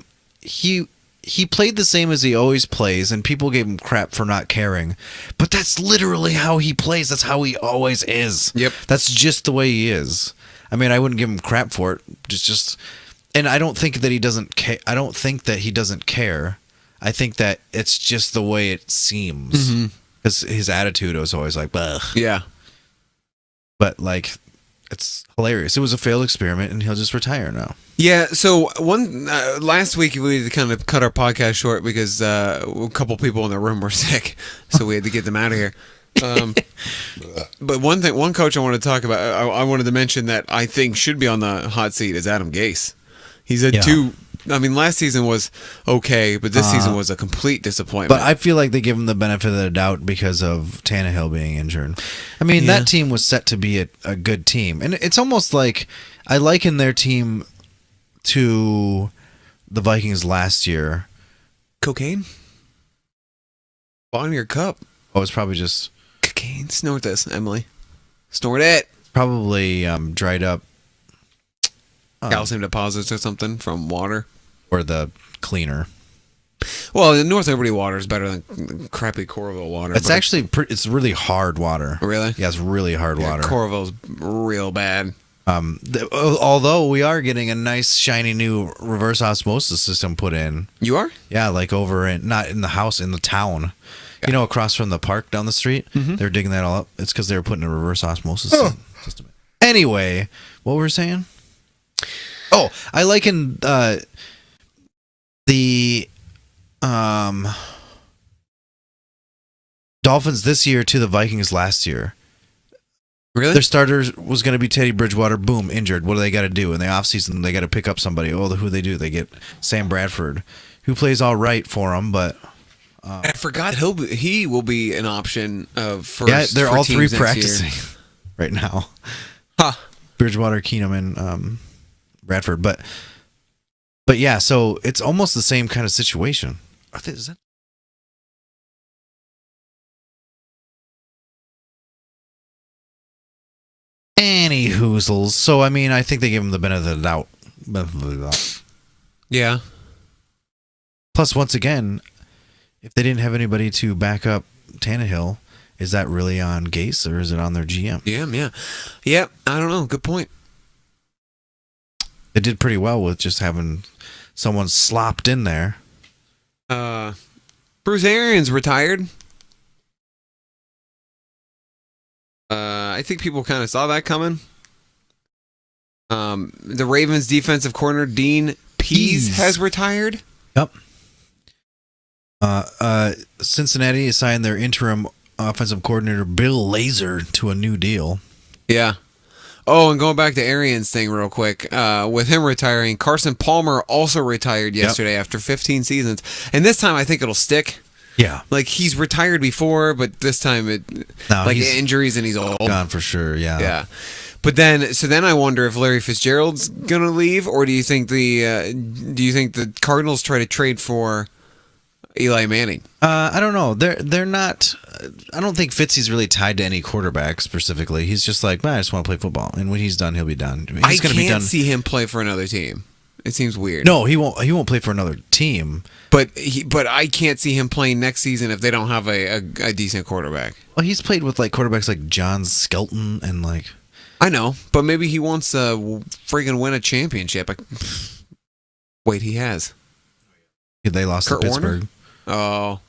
He played the same as he always plays, and people gave him crap for not caring. But that's literally how he plays. That's how he always is. Yep. That's just the way he is. I mean, I wouldn't give him crap for it. And I don't think that he doesn't care. I don't think that he doesn't care. I think that it's just the way it seems. Because his attitude was always like, ugh. Yeah. But like, it's hilarious. It was a failed experiment, and he'll just retire now. Yeah, so last week we kind of cut our podcast short because a couple people in the room were sick, so we had to get them out of here. But one coach I wanted to talk about, I wanted to mention that I think should be on the hot seat is Adam Gase. He's had two. I mean, last season was okay, but this season was a complete disappointment. But I feel like they give him the benefit of the doubt because of Tannehill being injured. I mean, that team was set to be a good team, and it's almost like I liken their team to the Vikings last year. Cocaine? On your cup. Oh, it's probably just cocaine. Snort this, Emily. Snort it. Probably dried up calcium deposits or something from water. Or the cleaner. Well, the North Liberty water is better than crappy Coralville water. It's actually it's really hard water. Really? Yeah, it's really hard water. Coralville's real bad. Although we are getting a nice shiny new reverse osmosis system put in. You are? Yeah, like over not in the house, in the town. Yeah. You know, across from the park down the street. They're digging that all up. It's because they were putting a reverse osmosis system. Anyway, what were we saying? Oh, I liken the Dolphins this year to the Vikings last year. Really? Their starter was going to be Teddy Bridgewater. Boom, injured. What do they got to do in the offseason? They got to pick up somebody. Oh, who they do? They get Sam Bradford, who plays all right for them, but I forgot he will be an option for they're all three teams next practicing year. right now. Huh. Bridgewater, Keenum, and Bradford, but yeah, so it's almost the same kind of situation. Is that? Any hoozles. So I mean, I think they give him the benefit of the doubt. Yeah. Plus, once again, if they didn't have anybody to back up Tannehill, is that really on Gase or is it on their GM? Yeah. I don't know. Good point. They did pretty well with just having someone slopped in there. Bruce Arians retired. I think people kind of saw that coming. The Ravens defensive corner Dean Pease has retired. Yep. Cincinnati assigned their interim offensive coordinator Bill Lazor to a new deal. Yeah. Oh, and going back to Arians' thing real quick, with him retiring, Carson Palmer also retired yesterday after 15 seasons. And this time I think it'll stick. Yeah. Like, he's retired before, but this time he's injuries and he's old. Gone for sure, yeah. Yeah. But then I wonder if Larry Fitzgerald's going to leave, or do you think the Cardinals try to trade for Eli Manning? I don't know. They're not. I don't think Fitzy's really tied to any quarterback specifically. He's just like, I just want to play football, and when he's done, he'll be done. I can't see him play for another team. It seems weird. No, he won't. He won't play for another team. But I can't see him playing next season if they don't have a decent quarterback. Well, he's played with like quarterbacks like John Skelton and like. I know, but maybe he wants to friggin' win a championship. Wait, he has. They lost Kurt to Pittsburgh. Warner? Oh.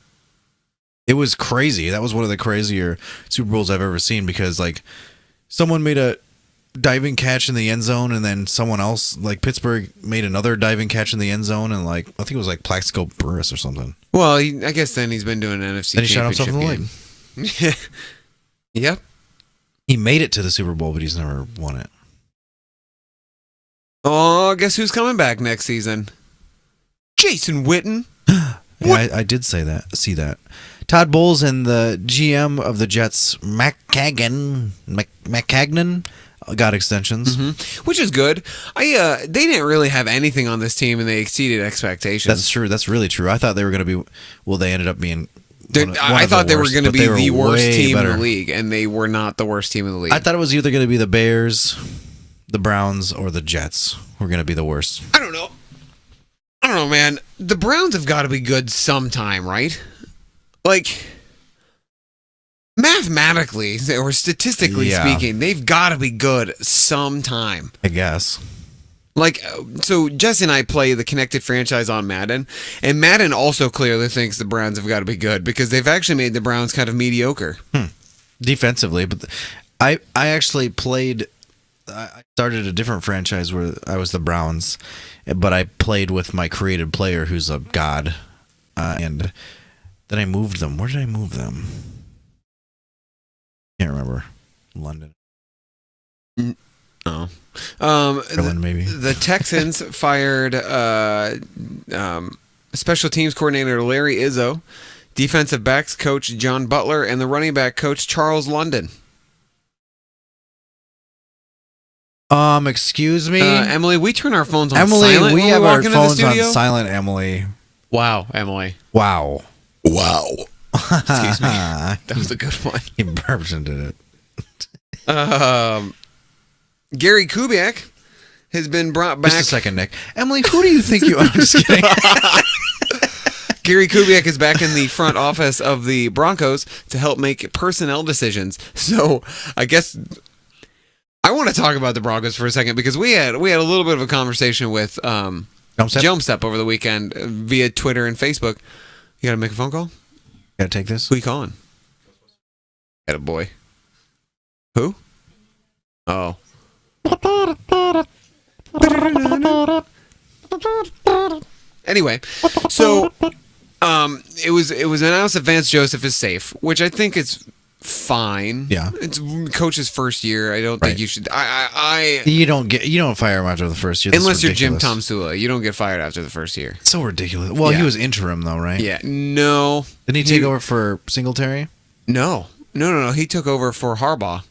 It was crazy. That was one of the crazier Super Bowls I've ever seen because like someone made a diving catch in the end zone and then someone else like Pittsburgh made another diving catch in the end zone and like I think it was like Plaxico Burress or something. Well, I guess then he's been doing NFC then he shot championship himself in the leg. Yep. He made it to the Super Bowl, but he's never won it. Oh, guess who's coming back next season? Jason Witten. Yeah, I did say that. See that. Todd Bowles and the GM of the Jets, McCagnon, got extensions, which is good. They didn't really have anything on this team, and they exceeded expectations. That's true. That's really true. I thought they were going to be. Well, they ended up being. I thought they were going to be the worst team better in the league, and they were not the worst team in the league. I thought it was either going to be the Bears, the Browns, or the Jets were going to be the worst. I don't know, man. The Browns have got to be good sometime, right? Like, mathematically or statistically speaking, they've got to be good sometime. I guess. Like, so Jesse and I play the Connected franchise on Madden, and Madden also clearly thinks the Browns have got to be good because they've actually made the Browns kind of mediocre. Defensively, but I actually played. I started a different franchise where I was the Browns, but I played with my created player who's a god, and then I moved them. Where did I move them? Can't remember. London. Oh. Berlin, maybe. The Texans fired special teams coordinator Larry Izzo, defensive backs coach John Butler, and the running back coach Charles London. Excuse me? Emily, we turn our phones on Emily, silent we when have we our walk into the phones on studio? silent, Emily. Wow, Emily. Wow. Excuse me. That was a good one. He burped and did it. Gary Kubiak has been brought back. Just a second, Nick. Emily, who do you think you are? I'm just kidding. Gary Kubiak is back in the front office of the Broncos to help make personnel decisions. So I guess I want to talk about the Broncos for a second because we had a little bit of a conversation with Jumpstep over the weekend via Twitter and Facebook. You got to make a phone call? Gotta take this? Who you calling? Got a boy. Who? Oh. Anyway, so it was announced that Vance Joseph is safe, which I think is fine. Yeah. It's coach's first year. I don't think Right. you should. I You don't fire him after the first year. That's unless you're Jim ridiculous. Tomsula, you don't get fired after the first year. So ridiculous. Well, he Yeah. was interim though, right? Yeah. No. Didn't he take over for Singletary? No. No. He took over for Harbaugh.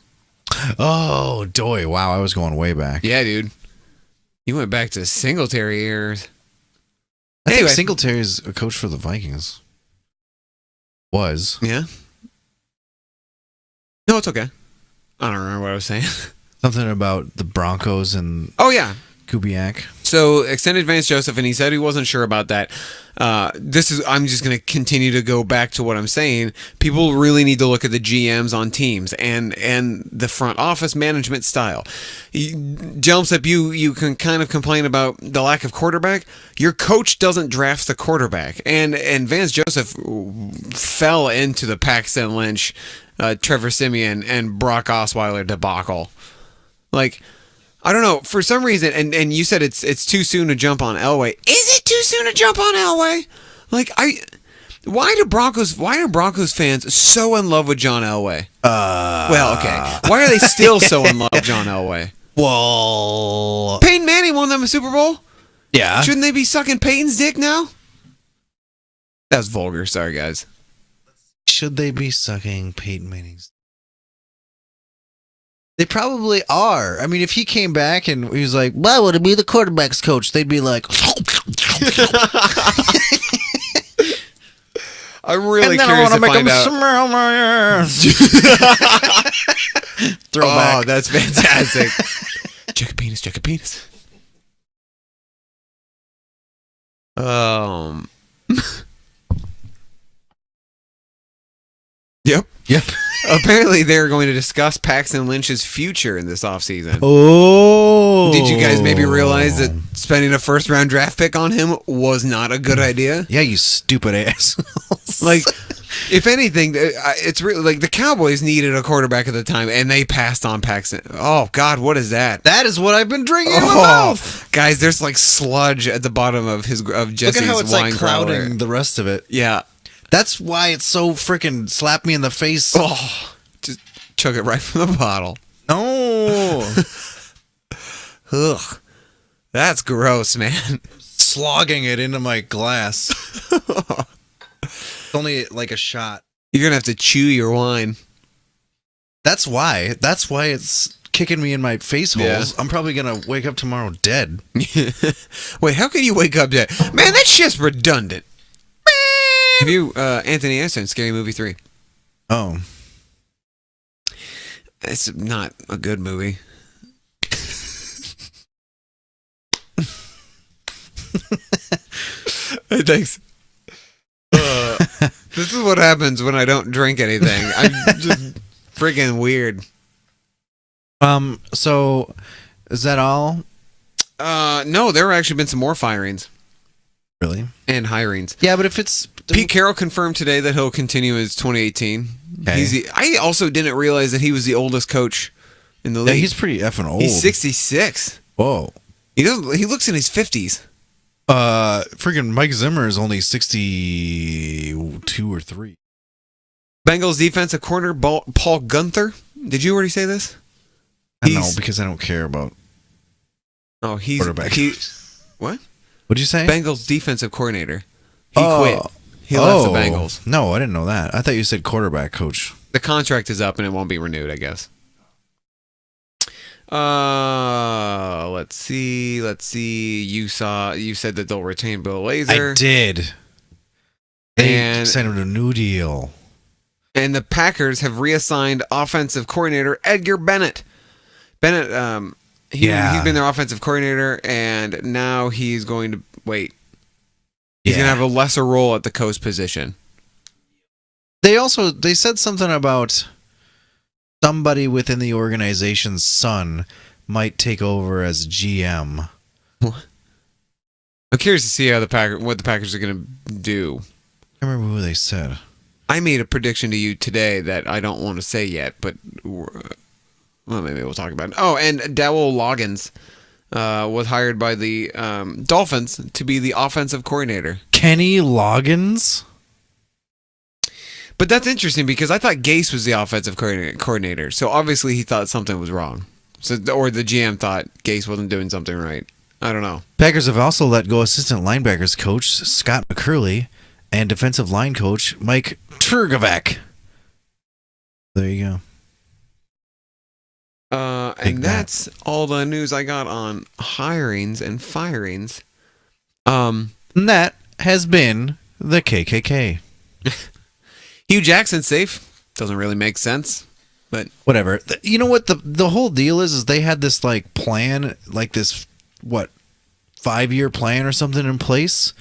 Oh, doy. Wow, I was going way back. Yeah, dude. He went back to Singletary years. I Anyway. think Singletary's a coach for the Vikings. Was. Yeah. No, it's okay. I don't remember what I was saying. Something about the Broncos and Oh, yeah. Kubiak. So extended Vance Joseph, and he said he wasn't sure about that. I'm just going to continue to go back to what I'm saying. People really need to look at the GMs on teams and the front office management style. Jelmsip, you can kind of complain about the lack of quarterback. Your coach doesn't draft the quarterback, and Vance Joseph fell into the Paxton Lynch, Trevor Siemian, and Brock Osweiler debacle. Like, I don't know. For some reason, and you said it's too soon to jump on Elway. Is it too soon to jump on Elway? Like, why are Broncos fans so in love with John Elway? Well, okay. Why are they still so in love with John Elway? Well, Peyton Manning won them a Super Bowl. yeah. Shouldn't they be sucking Peyton's dick now? That was vulgar. Sorry, guys. Should they be sucking Peyton Manning's? They probably are. I mean, if he came back and he was like, "Well, I want to be the quarterback's coach," they'd be like, I'm really and then I curious want to to make find him out. smell my ass. Oh, Throwback. that's fantastic. Check a penis. Check a penis. Yep. Yep. Apparently, they're going to discuss Paxton Lynch's future in this offseason. Oh. Did you guys maybe realize that spending a first-round draft pick on him was not a good idea? Yeah, you stupid ass. Like, if anything, it's really like the Cowboys needed a quarterback at the time, and they passed on Paxton. Oh God, what is that? that is what I've been drinking in my mouth. Guys, there's like sludge at the bottom of Jesse's Look at how it's wine like clouding growler. the rest of it. Yeah. That's why it's so freaking slap me in the face. Oh, just chug it right from the bottle. No. Ugh, that's gross, man. Slogging it into my glass. It's only like a shot. You're gonna have to chew your wine. That's why. That's why it's kicking me in my face holes. Yeah. I'm probably gonna wake up tomorrow dead. Wait, how can you wake up dead? Man, that shit's redundant. Have you, Anthony Anderson, Scary Movie 3? Oh. It's not a good movie. Thanks. This is what happens when I don't drink anything. I'm just freaking weird. So is that all? No, there have actually been some more firings Really? and hirings. Yeah, but if it's Pete Carroll confirmed today that he'll continue as 2018. Okay. I also didn't realize that he was the oldest coach in the league. Yeah, he's pretty effing old. He's 66. Whoa. He looks in his 50s. Freaking Mike Zimmer is only 62 or 3. Bengals defensive corner Paul Gunther. Did you already say this? I don't know because I don't care about Oh, he's quarterback. What? What'd you say? Bengals defensive coordinator. He Oh. quit. He left the Bengals. No, I didn't know that. I thought you said quarterback coach. The contract is up and it won't be renewed, I guess. Let's see. You said that they'll retain Bill Lazor. I did. They And- signed him to a new deal. And the Packers have reassigned offensive coordinator Edgar Bennett. Bennett, he's been their offensive coordinator, and now he's going to wait. He's going to have a lesser role at the coach position. They said something about somebody within the organization's son might take over as GM. I'm curious to see how what the Packers are going to do. I remember who they said. I made a prediction to you today that I don't want to say yet, but well, maybe we'll talk about it. Oh, and Dowell Loggins was hired by the Dolphins to be the offensive coordinator. Kenny Loggins? But that's interesting because I thought Gase was the offensive coordinator. So obviously he thought something was wrong. So, or the GM thought Gase wasn't doing something right. I don't know. Packers have also let go assistant linebackers coach Scott McCurley and defensive line coach Mike Turgovec. There you go. And that's all the news I got on hirings and firings. And that has been the KKK. Hugh Jackson safe. Doesn't really make sense. But whatever. You know what the whole deal is they had this like plan, like this 5-year plan or something in place,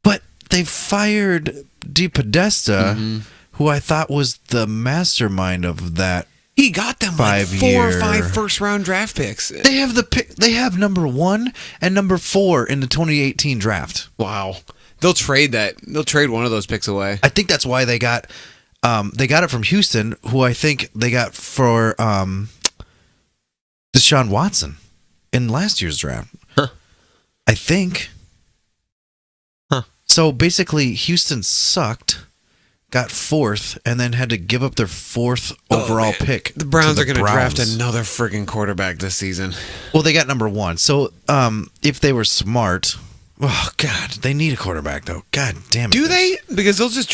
but they fired DePodesta, who I thought was the mastermind of that. He got them like 4 or 5 first-round draft picks. They have They have number 1 and number 4 in the 2018 draft. Wow. They'll trade that. They'll trade one of those picks away. I think that's why they got it from Houston, who I think they got for Deshaun Watson in last year's draft. Huh. I think. Huh. So basically, Houston sucked, got 4th, and then had to give up their 4th overall pick. The Browns to are going to draft another freaking quarterback this season. Well, they got number 1. So if they were smart... Oh, God, they need a quarterback, though. God damn it. Do they? Because they'll just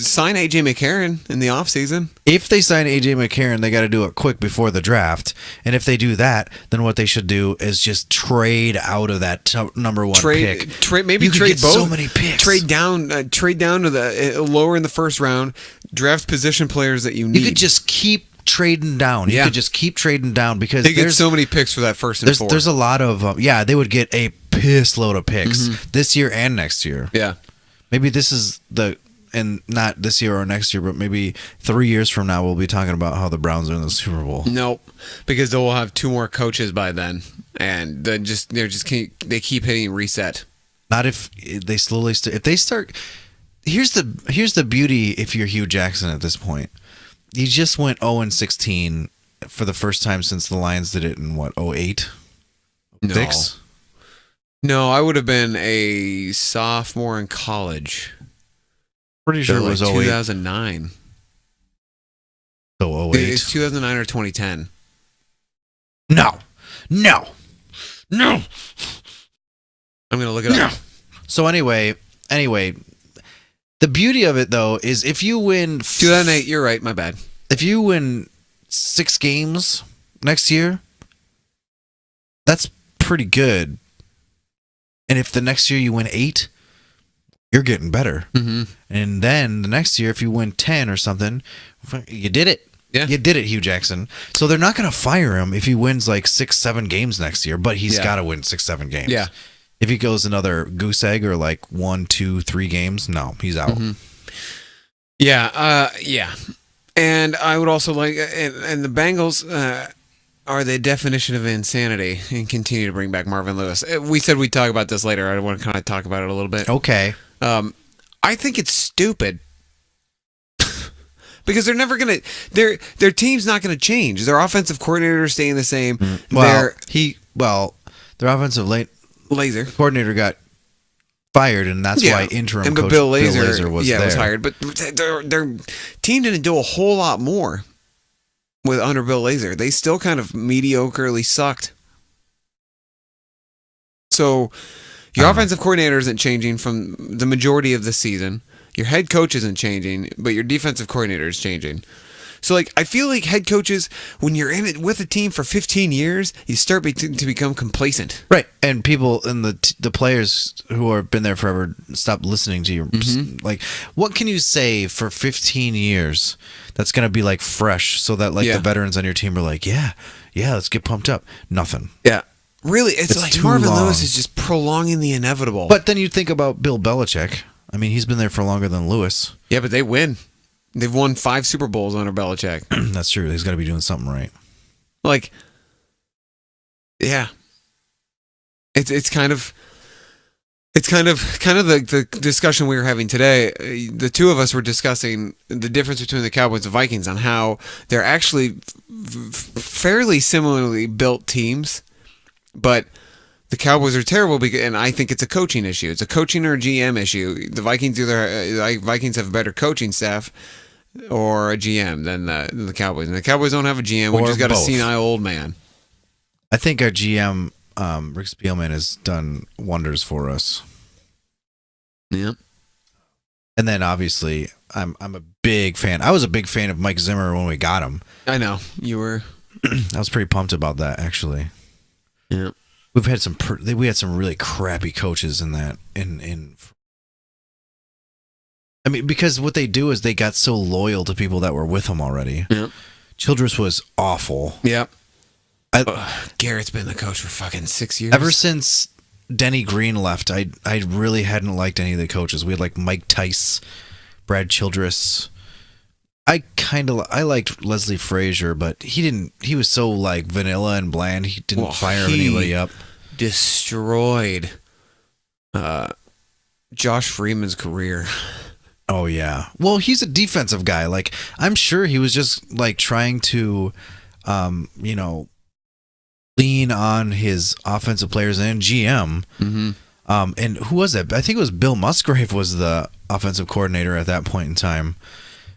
sign A.J. McCarron in the offseason. If they sign A.J. McCarron, they got to do it quick before the draft. And if they do that, then what they should do is just trade out of that number 1 pick. Maybe you could trade get both. So many picks. Trade down to the lower in the first round. Draft position players that you need. You could just keep trading down. You could just keep trading down because they get so many picks for that first and 4th. There's a lot of they would get a piss load of picks this year and next year. Yeah, maybe this is and not this year or next year, but maybe 3 years from now we'll be talking about how the Browns are in the Super Bowl. Nope, because they will have 2 more coaches by then, and they keep hitting reset. Not if they slowly if they start. Here's the beauty if you're Hugh Jackson at this point. He just went 0-16 for the first time since the Lions did it in 08? No. 6? No, I would have been a sophomore in college. Pretty sure it was 08. 2009. So 08. It's 2009 or 2010. No. I'm going to look it up. So anyway, the beauty of it though is if you win 2008, you're right, my bad. If you win 6 games next year, that's pretty good. And if the next year you win 8, you're getting better. Mm-hmm. And then the next year, if you win 10 or something, you did it. Yeah. You did it, Hugh Jackson. So they're not going to fire him if he wins like 6-7 games next year, but he's got to win 6-7 games. Yeah. If he goes another goose egg or like 1, 2, 3 games, no, he's out. Mm-hmm. Yeah. And I would also like, and the Bengals are the definition of insanity and continue to bring back Marvin Lewis. We said we'd talk about this later. I want to kind of talk about it a little bit. Okay. I think it's stupid because they're never going to, their team's not going to change. Their offensive coordinator is staying the same. Their offensive Laser coordinator got fired, and that's why interim coach Bill Lazor was there. was hired. But their team didn't do a whole lot more under Bill Lazor. They still kind of mediocrely sucked. So your offensive coordinator isn't changing from the majority of the season. Your head coach isn't changing, but your defensive coordinator is changing. So, like, I feel like head coaches, when you're in it with a team for 15 years, you start to become complacent. Right. And people and the players who have been there forever stop listening to you. Like, what can you say for 15 years that's going to be, like, fresh so that, like, the veterans on your team are like, yeah, let's get pumped up? Nothing. Yeah. Really, it's like Marvin Lewis is just prolonging the inevitable. But then you think about Bill Belichick. I mean, he's been there for longer than Lewis. Yeah, but they win. They've won 5 Super Bowls under Belichick. That's true. He's got to be doing something right. Like, yeah, it's kind of the discussion we were having today. The two of us were discussing the difference between the Cowboys and Vikings on how they're actually fairly similarly built teams, But the Cowboys are terrible because, and I think it's a coaching issue. It's a coaching or a GM issue. The Vikings Vikings have a better coaching staff or a GM than the Cowboys. And the Cowboys don't have a GM. We Or just got a both. senile old man. I think our GM, Rick Spielman, has done wonders for us. Yeah. And then obviously, I'm a big fan. I was a big fan of Mike Zimmer when we got him. I know. You were. I was pretty pumped about that, actually. Yeah. We've had we had some really crappy coaches in that. I mean, because what they do is they got so loyal to people that were with them already. Yeah. Childress was awful. Yeah. Garrett's been the coach for fucking 6 years. Ever since Denny Green left, I really hadn't liked any of the coaches. We had like Mike Tice, Brad Childress. I liked Leslie Frazier, but he was so like vanilla and bland. He didn't fire anybody up. Destroyed Josh Freeman's career. Oh yeah. Well, he's a defensive guy. Like I'm sure he was just like trying to lean on his offensive players and GM. Mm-hmm. And who was it? I think it was Bill Musgrave was the offensive coordinator at that point in time,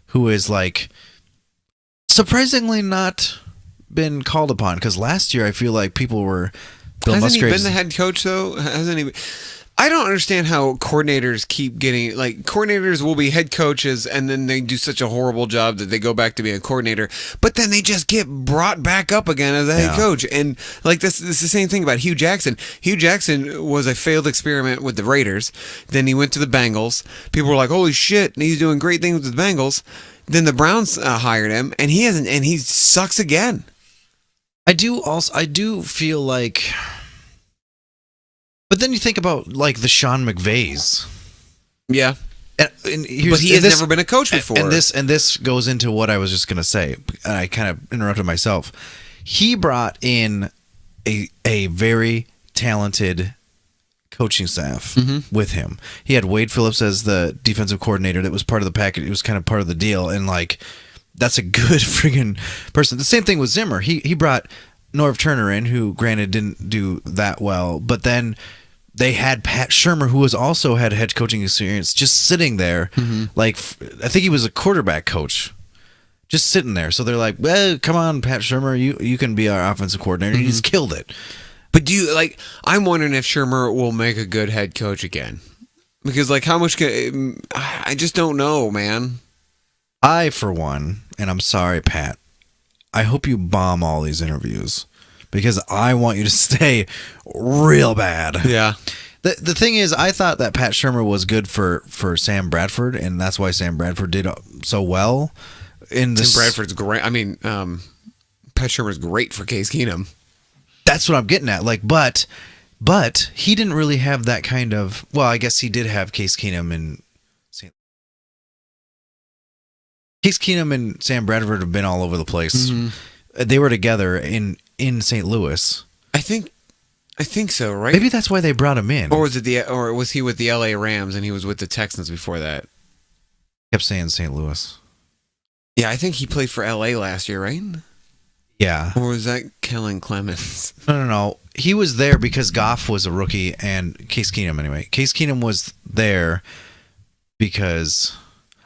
who is like surprisingly not been called upon, because last year I feel like people were Hasn't he been the head coach though? Hasn't he? I don't understand how coordinators keep getting, like, coordinators will be head coaches and then they do such a horrible job that they go back to being a coordinator, but then they just get brought back up again as a head coach. And like this is the same thing about Hugh Jackson. Hugh Jackson was a failed experiment with the Raiders. Then he went to the Bengals. People were like, "Holy shit, he's doing great things with the Bengals." Then the Browns hired him, and he sucks again. I do feel like, but then you think about like the Sean McVays. Yeah. But he has never been a coach before. And this goes into what I was just gonna say. And I kind of interrupted myself. He brought in a very talented coaching staff with him. He had Wade Phillips as the defensive coordinator. That was part of the package. It was kind of part of the deal. And like, that's a good friggin' person. The same thing with Zimmer. He brought Norv Turner in, who granted didn't do that well, but then they had Pat Shurmur, who was also had head coaching experience, just sitting there. Like, I think he was a quarterback coach, just sitting there. So they're like, "Well, come on, Pat Shurmur, you can be our offensive coordinator." He just killed it. But I'm wondering if Shurmur will make a good head coach again, because like how much I just don't know, man. I, for one, and I'm sorry, Pat, I hope you bomb all these interviews, because I want you to stay real bad. Yeah. The thing is, I thought that Pat Shurmur was good for Sam Bradford, and that's why Sam Bradford did so well. Sam Bradford's great. I mean, Pat Shurmur's great for Case Keenum. That's what I'm getting at. Like, but he didn't really have that kind of. Well, I guess he did have Case Keenum and Sam Bradford have been all over the place. They were together in St. Louis. I think so, right? Maybe that's why they brought him in. Or was he with the LA Rams and he was with the Texans before that? Kept saying St. Louis. Yeah, I think he played for LA last year, right? Yeah. Or was that Kellen Clemens? No. He was there because Goff was a rookie, and Case Keenum anyway. Case Keenum was there because...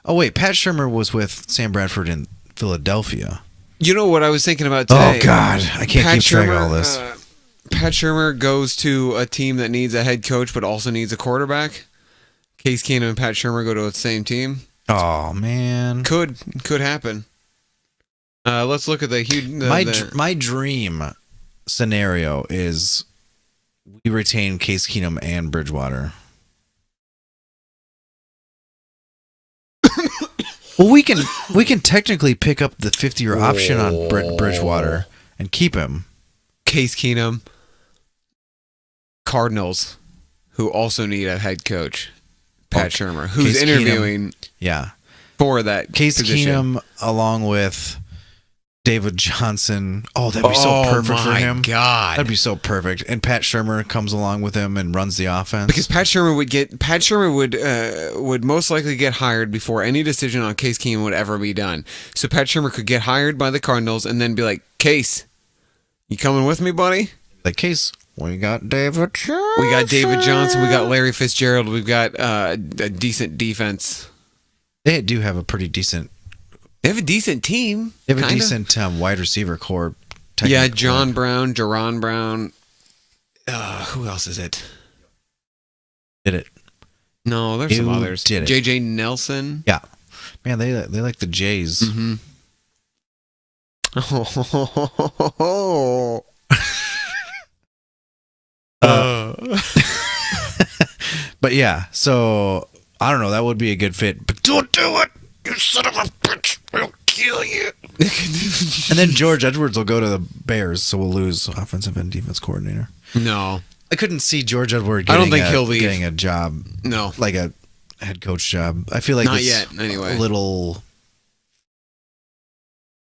Oh, wait. Pat Shurmur was with Sam Bradford in Philadelphia. You know what I was thinking about today? Oh, God. I can't keep track of all this. Pat Shurmur goes to a team that needs a head coach but also needs a quarterback. Case Keenum and Pat Shurmur go to the same team. Oh, man. Could happen. Let's look at my dream scenario is we retain Case Keenum and Bridgewater. Well, we can technically pick up the 50-year option on Bridgewater and keep him. Case Keenum, Cardinals, who also need a head coach, Pat Shurmur, who's Case interviewing for that Case position. Keenum along with David Johnson. Oh, that'd be so perfect for him. God. That'd be so perfect. And Pat Shurmur comes along with him and runs the offense. Because Pat Shurmur would most likely get hired before any decision on Case Keenum would ever be done. So Pat Shurmur could get hired by the Cardinals and then be like, "Case, you coming with me, buddy?" Like, Case, We got David Johnson. We got David Johnson. We got Larry Fitzgerald. We've got a decent defense. They do have a pretty decent. They have a decent team. They have a kinda. decent wide receiver core. Yeah, John Brown, Jaron Brown. Who else is it? Did it? No, there's some You others. did it. JJ Nelson. Yeah, man, they like the Jays. Mm-hmm. Oh. But yeah, so I don't know. That would be a good fit. But don't do it, you son of a bitch! We'll kill you. And then George Edwards will go to the Bears, so we'll lose offensive and defense coordinator. No. I couldn't see George Edwards. I don't think he'll leave. Getting a job. No. Like a head coach job. I feel like Not it's yet, anyway. a little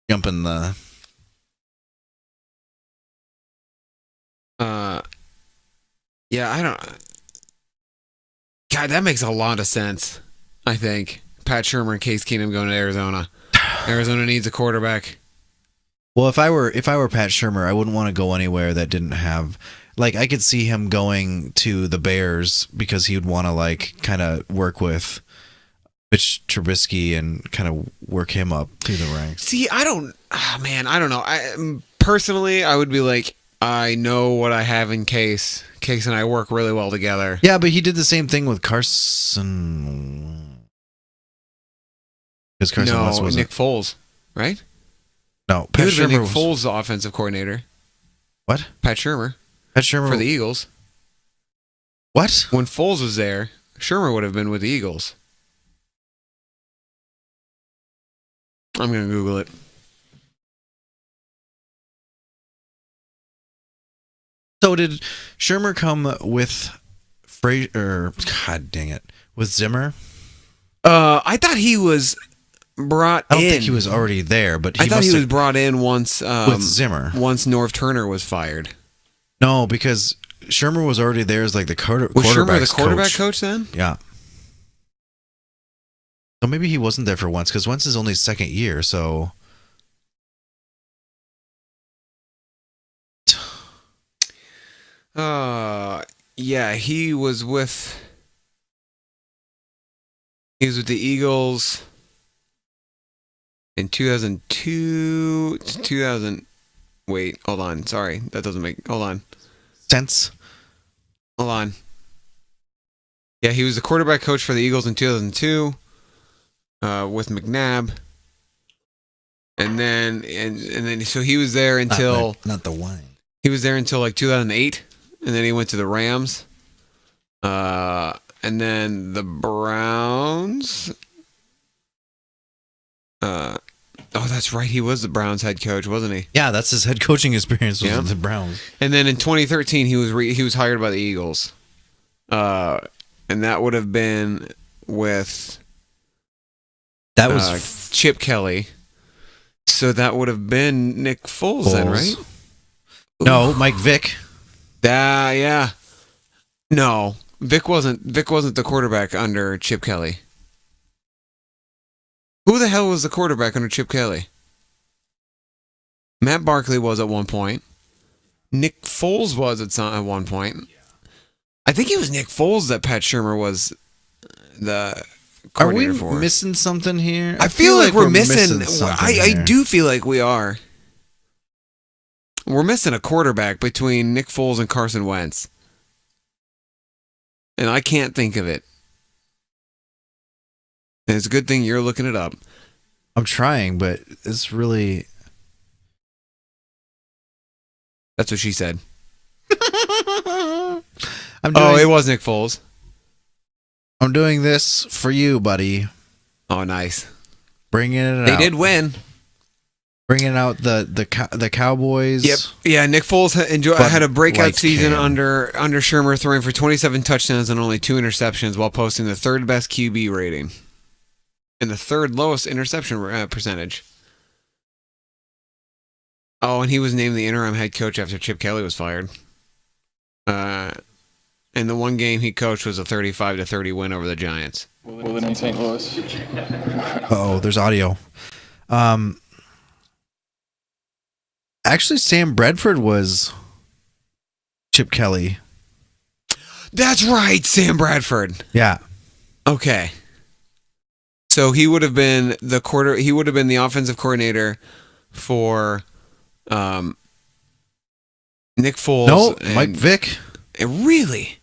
jump in the. Yeah, I don't. God, that makes a lot of sense. I think Pat Shurmur and Case Keenum going to Arizona. Arizona needs a quarterback. Well, if I were Pat Shurmur, I wouldn't want to go anywhere that didn't have. Like, I could see him going to the Bears because he would want to, like, kind of work with Mitch Trubisky and kind of work him up through the ranks. See, I don't know. Personally, I would be like, I know what I have in Case. Case and I work really well together. Yeah, but he did the same thing with Carson. Because Carson Wentz was Nick Foles, right? No, Pat Pat Shurmur Shurmur Nick Foles, the offensive coordinator. What? Pat Shurmur Pat Shurmur for the Eagles. What? When Foles was there, Shurmur would have been with the Eagles. I'm gonna Google it. So did Shurmur come with Frazier? God dang it, with Zimmer? I thought he was brought in. I don't think he was already there, but I thought must he was have- brought in once with Zimmer. once Norv Turner was fired. No, because Shurmur was already there as like the Was quarterback. Shurmur the quarterback coach then? Yeah. So maybe he wasn't there for Wentz because Wentz is only his second year. So Yeah, he was with the Eagles in 2002 to 2000. Wait, hold on. Sorry, that doesn't make. Hold on. sense. Hold on. Yeah, he was the quarterback coach for the Eagles in 2002 with McNabb. And then so he was there until Not the wine. he was there until like 2008, and then he went to the Rams. And then the Browns. Oh, that's right. He was the Browns head coach, wasn't he? Yeah, that's his head coaching experience was Yeah. with the Browns. And then in 2013, he was hired by the Eagles. And that would have been with That was Chip Kelly. So that would have been Nick Foles then, right? No, Mike Vick. Yeah. No, Vic wasn't the quarterback under Chip Kelly. Who the hell was the quarterback under Chip Kelly? Matt Barkley was at one point. Nick Foles was at one point. I think it was Nick Foles that Pat Shurmur was the Are we coordinator for. missing something here? I feel like we're missing. something I here. do feel like we are. We're missing a quarterback between Nick Foles and Carson Wentz. And I can't think of it. And it's a good thing you're looking it up. I'm trying, but it's really. That's what she said. I'm doing, Oh, it was Nick Foles. I'm doing this for you, buddy. Oh, nice. Bringing it They out. did win. Bringing out the Cowboys. Yep. Yeah, Nick Foles But had a breakout like season Cam. under Shurmur, throwing for 27 touchdowns and only 2 interceptions while posting the third best QB rating and the third lowest interception percentage. Oh, and he was named the interim head coach after Chip Kelly was fired. And the one game he coached was a 35-30 win over the Giants. Living in St. Louis. Oh, there's audio. Actually, Sam Bradford was Chip Kelly. That's right, Sam Bradford. Yeah. Okay. So he would have been he would have been the offensive coordinator for Nick Foles. No, Mike Vick. Really?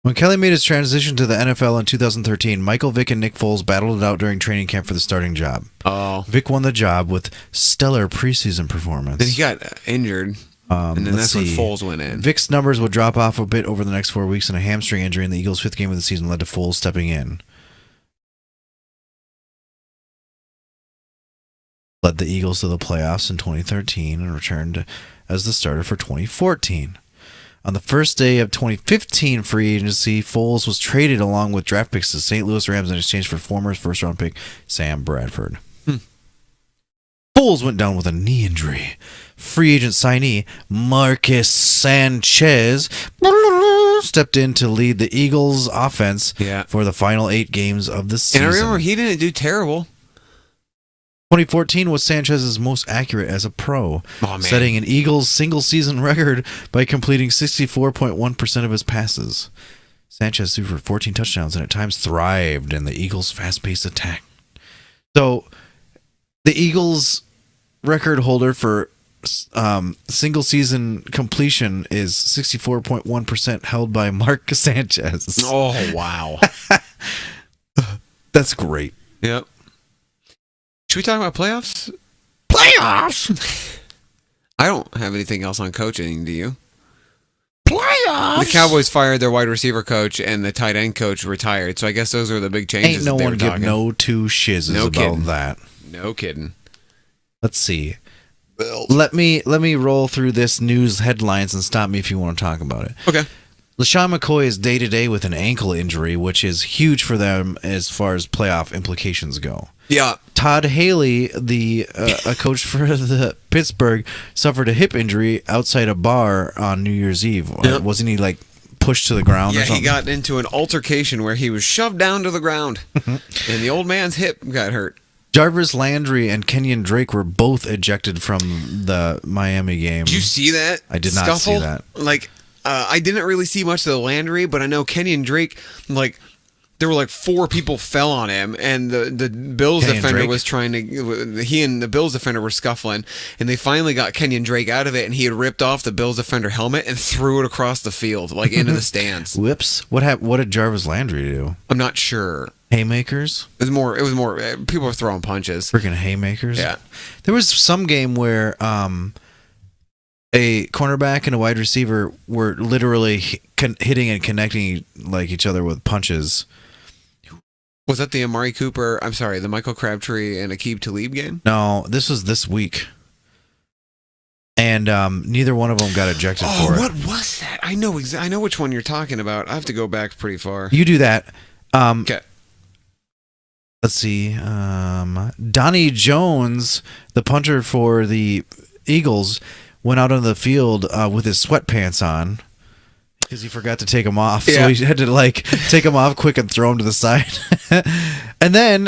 When Kelly made his transition to the NFL in 2013, Michael Vick and Nick Foles battled it out during training camp for the starting job. Oh. Vick won the job with stellar preseason performance. Then he got injured, and then that's when Foles went in. Vick's numbers would drop off a bit over the next 4 weeks, and a hamstring injury in the Eagles' 5th game of the season led to Foles stepping in. Led the Eagles to the playoffs in 2013 and returned as the starter for 2014. On the first day of 2015 free agency, Foles was traded along with draft picks to St. Louis Rams in exchange for former first-round pick Sam Bradford. Foles went down with a knee injury. Free agent signee Marcus Sanchez stepped in to lead the Eagles' offense for the final 8 games of the season. And I remember he didn't do terrible. 2014 was Sanchez's most accurate as a pro, setting an Eagles single-season record by completing 64.1% of his passes. Sanchez threw for 14 touchdowns and at times thrived in the Eagles' fast-paced attack. So, the Eagles' record holder for single-season completion is 64.1% held by Mark Sanchez. Oh, wow. That's great. Yep. Should we talk about playoffs? Playoffs? I don't have anything else on coaching, do you? Playoffs? The Cowboys fired their wide receiver coach and the tight end coach retired, so I guess those are the big changes. Ain't no that they one were give talking. no two shizzes about that. No kidding. Let's see. Let me roll through this news headlines and stop me if you want to talk about it. Okay. LaShawn McCoy is day-to-day with an ankle injury, which is huge for them as far as playoff implications go. Yeah. Todd Haley, a coach for the Pittsburgh, suffered a hip injury outside a bar on New Year's Eve. Yep. Wasn't he like pushed to the ground or Yeah, something? he got into an altercation where he was shoved down to the ground, and the old man's hip got hurt. Jarvis Landry and Kenyon Drake were both ejected from the Miami game. Did you see that? I did not scuffle? see that. Like, I didn't really see much of the Landry, but I know Kenyon Drake, like, there were like 4 people fell on him, and the Bills Kenyon defender Drake? was trying to. He and the Bills defender were scuffling, and they finally got Kenyon Drake out of it, and he had ripped off the Bills defender helmet and threw it across the field, like into the stands. Whoops! What did Jarvis Landry do? I'm not sure. Haymakers? It was more. People were throwing punches. Freaking haymakers! Yeah. There was some game where a cornerback and a wide receiver were literally hitting and connecting like each other with punches. Was that the Amari Cooper? I'm sorry, the Michael Crabtree and Aqib Talib game? No, this was this week. And neither one of them got ejected for it. What was that? I know which one you're talking about. I have to go back pretty far. You do that. Okay. Let's see. Donnie Jones, the punter for the Eagles, went out on the field with his sweatpants on because he forgot to take them off. Yeah. So he had to like take them off quick and throw them to the side. And then,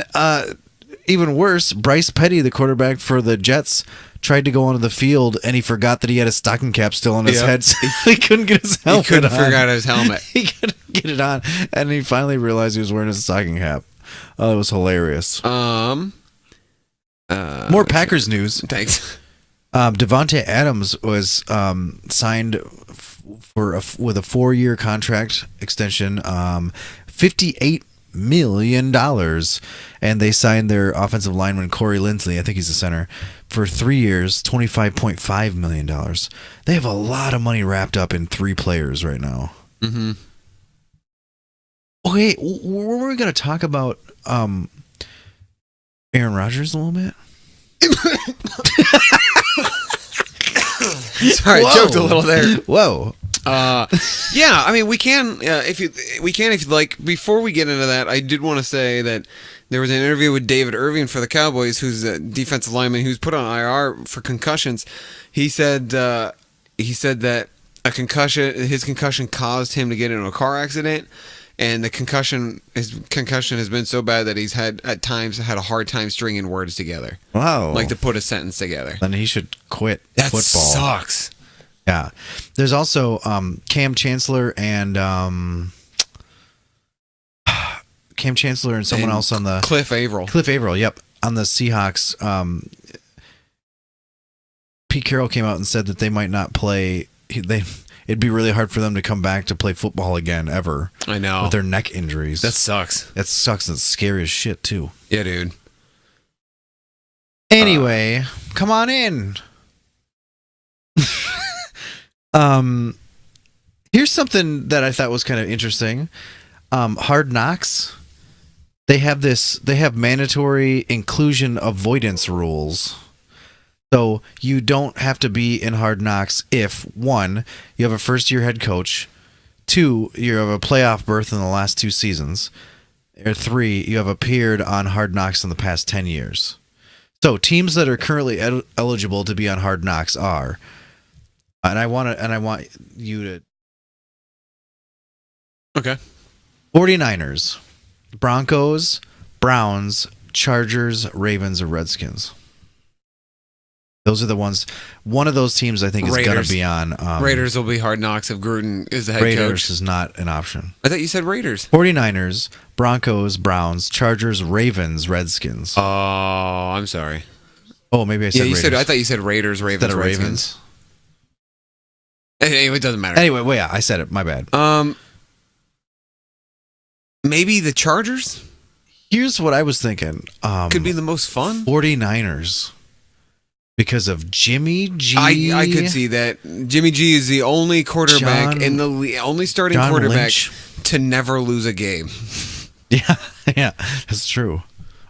even worse, Bryce Petty, the quarterback for the Jets, tried to go onto the field and he forgot that he had a stocking cap still on his head. So he couldn't get his helmet He couldn't on. figure out his helmet. He couldn't get it on. And he finally realized he was wearing his stocking cap. Oh, it was hilarious. More Packers news. Thanks. Devontae Adams was signed with a 4-year contract extension, $58 million, and they signed their offensive lineman Corey Linsley, I think he's a center, for 3 years, $25.5 million. They have a lot of money wrapped up in 3 players right now. Mm-hmm. Okay, were we going to talk about Aaron Rodgers a little bit? Sorry, I joked a little there. Whoa. Yeah, I mean, we can if you like. Before we get into that, I did want to say that there was an interview with David Irving for the Cowboys, who's a defensive lineman who's put on IR for concussions. He said that his concussion caused him to get into a car accident, and his concussion has been so bad that he's at times had a hard time stringing words together. Wow. Like to put a sentence together. Then he should quit That football. sucks. Yeah. There's also Cam Chancellor and someone else on the Cliff Averill. Cliff Averill. Yep, on the Seahawks. Pete Carroll came out and said that they might not play. It'd be really hard for them to come back to play football again ever. I know. With their neck injuries. That sucks. That sucks. It's scary as shit too. Yeah, dude. Anyway, come on in. Here's something that I thought was kind of interesting. Hard Knocks. They have mandatory inclusion avoidance rules. So you don't have to be in Hard Knocks if, 1, you have a first-year head coach, 2, you have a playoff berth in the last 2 seasons, or 3, you have appeared on Hard Knocks in the past 10 years. So teams that are currently eligible to be on Hard Knocks are, and I want you to. Okay. 49ers, Broncos, Browns, Chargers, Ravens, or Redskins. Those are the ones. One of those teams I think is going to be on. Raiders will be Hard Knocks if Gruden is the head Raiders coach. is not an option. I thought you said Raiders. 49ers, Broncos, Browns, Chargers, Ravens, Redskins. Oh, I'm sorry. Oh, maybe I said Raiders. I thought you said Raiders, Instead of Redskins. Anyway, it doesn't matter. Anyway, well, yeah, I said it. My bad. Maybe the Chargers Here's what I was thinking. could be the most fun. 49ers. Because of Jimmy G. I could see that. Jimmy G is the only quarterback only starting John quarterback Lynch. to never lose a game. Yeah, that's true.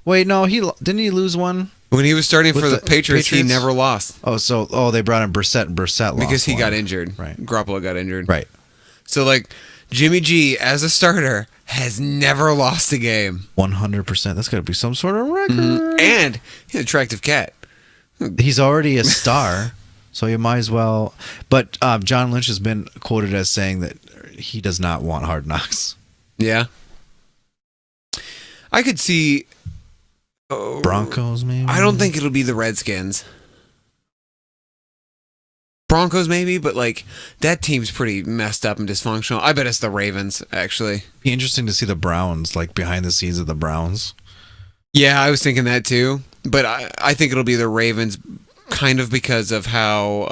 Wait, no, didn't he lose one? When he was starting With for the the Patriots, he Patriots? never lost They brought in Brissett, and Brissett lost because he one. got injured. Right. Garoppolo got injured. Right. So, like, Jimmy G, as a starter, has never lost a game. 100%. That's got to be some sort of record. And he's an attractive cat. He's already a star, so you might as well. But John Lynch has been quoted as saying that he does not want Hard Knocks. Yeah. I could see... Broncos, maybe? I don't think it'll be the Redskins. Broncos, maybe, but, like, that team's pretty messed up and dysfunctional. I bet it's the Ravens, actually. Be interesting to see the Browns, like, behind the scenes of the Browns. Yeah, I was thinking that, too. But I think it'll be the Ravens, kind of because of how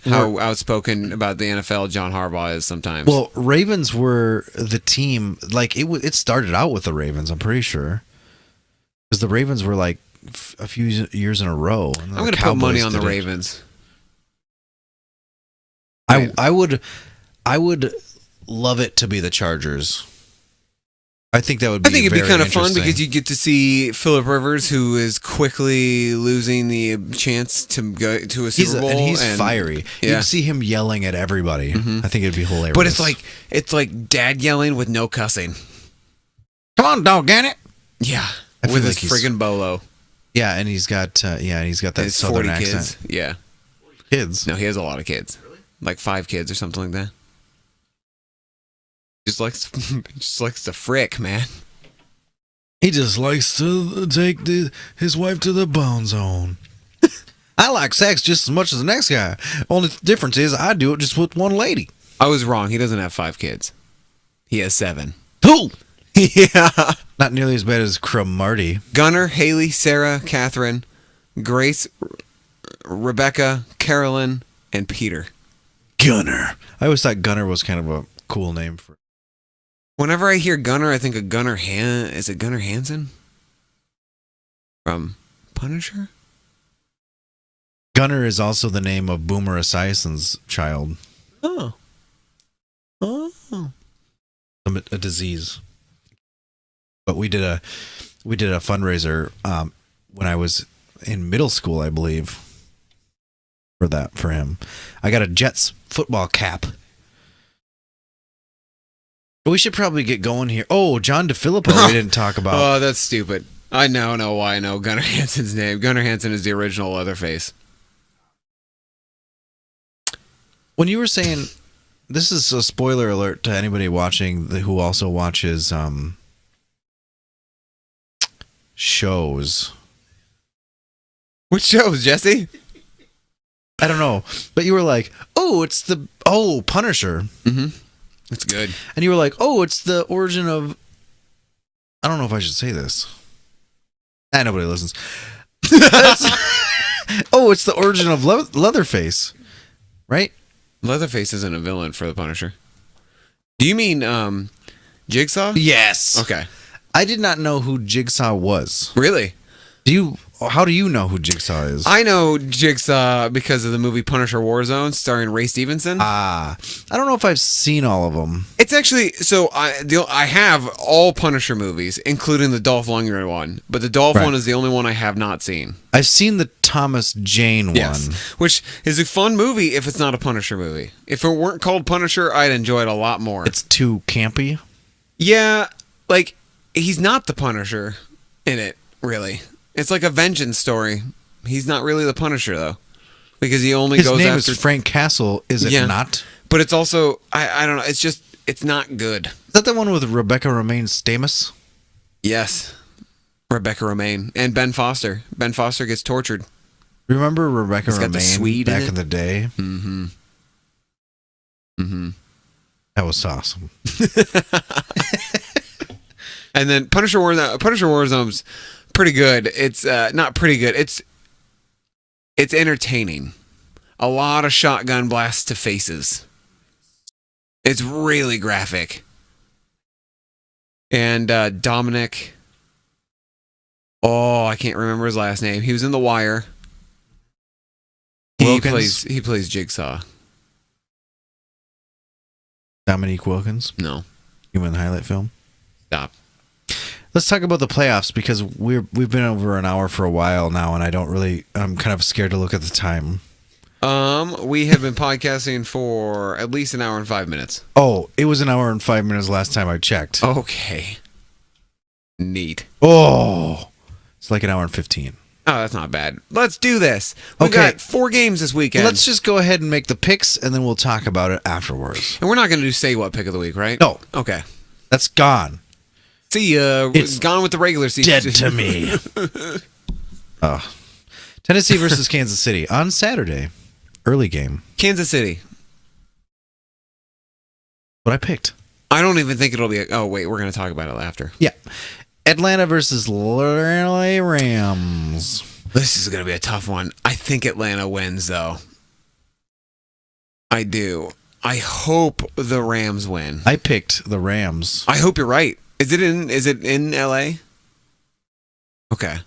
outspoken about the NFL John Harbaugh is sometimes. Well, Ravens were the team, like, it started out with the Ravens, I'm pretty sure. Because the Ravens were, like, a few years in a row. I'm going to put money on the Ravens. I would love it to be the Chargers. I think that would be. I think it'd be kind of fun interesting. because you get to see Phillip Rivers, who is quickly losing the chance to go to a Super Bowl, and he's fiery. Yeah. You can see him yelling at everybody. I think it'd be hilarious. But it's like dad yelling with no cussing. "Come on, doggone it!" Yeah, I feel with like his friggin' bolo. Yeah, and he's got that And his southern 40 accent. kids. Yeah, Kids. no, he has a lot of kids, like 5 kids or something like that. Just likes to frick, man. He just likes to take his wife to the bone zone. I like sex just as much as the next guy. Only difference is I do it just with one lady. I was wrong. He doesn't have 5 kids. He has 7. Who? Yeah. Not nearly as bad as Cromartie. Gunnar, Haley, Sarah, Catherine, Grace, Rebecca, Carolyn, and Peter. Gunnar. I always thought Gunnar was kind of a cool name for. Whenever I hear Gunnar, I think of Gunnar Is it Gunnar Hansen? From Punisher? Gunnar is also the name of Boomer Esiason's child. Oh. A disease. But we did a fundraiser when I was in middle school, I believe, for him. I got a Jets football cap. We should probably get going here. Oh, John DeFilippo we didn't talk about. Oh, that's stupid. I know why I know Gunnar Hansen's name. Gunnar Hansen is the original Leatherface. When you were saying, this is a spoiler alert to anybody watching who also watches shows. Which shows, Jesse? I don't know, but you were like, "Oh, "Oh, it's the Punisher," It's good. and you were like, "Oh, it's the origin of." I don't know if I should say this. Nobody listens. Oh, it's the origin of Leatherface, right? Leatherface isn't a villain for the Punisher. Do you mean Jigsaw? Yes. Okay. I did not know who Jigsaw was. Really? How do you know who Jigsaw is? I know Jigsaw because of the movie Punisher Warzone starring Ray Stevenson. I don't know if I've seen all of them. It's actually so I have all Punisher movies, including the Dolph Lundgren one, but the Dolph Right. one is the only one I have not seen. I've seen the Thomas Jane Yes, one. which is a fun movie if it's not a Punisher movie. If it weren't called Punisher, I'd enjoy it a lot more. It's too campy. Yeah, like he's not the Punisher in it, really. It's like a vengeance story. He's not really the Punisher though, because he only His goes name after. is Frank Castle, is it Yeah. not? But it's also I don't know. It's not good. Is that the one with Rebecca Romaine Stamos? Yes, Rebecca Romaine and Ben Foster. Ben Foster gets tortured. Remember Rebecca He's got the Romaine Swede in back it. in the day? Mm-hmm. Mm-hmm. That was awesome. And then Punisher Warzone's pretty good. It's not pretty good. It's entertaining. A lot of shotgun blasts to faces. It's really graphic. And Dominic. Oh, I can't remember his last name. He was in The Wire. Wilkins? He plays Jigsaw. Dominique Wilkins, No, human highlight film. stop. Let's talk about the playoffs because we've been over an hour for a while now, and I'm kind of scared to look at the time. We have been podcasting for at least an hour and 5 minutes. Oh, it was an hour and 5 minutes last time I checked. Okay. Neat. Oh, it's like an hour and 15. Oh, that's not bad. Let's do this. We've Okay. got 4 games this weekend. Let's just go ahead and make the picks, and then we'll talk about it afterwards. And we're not going to do say what pick of the week, right? No. Okay. That's gone. See ya. It's gone with the regular season. Dead to me. Tennessee versus Kansas City on Saturday. Early game. Kansas City. What I picked. I don't even think it'll be oh, wait. We're going to talk about it after. Yeah. Atlanta versus LA Rams. This is going to be a tough one. I think Atlanta wins, though. I do. I hope the Rams win. I picked the Rams. I hope you're right. Is it in LA? Okay.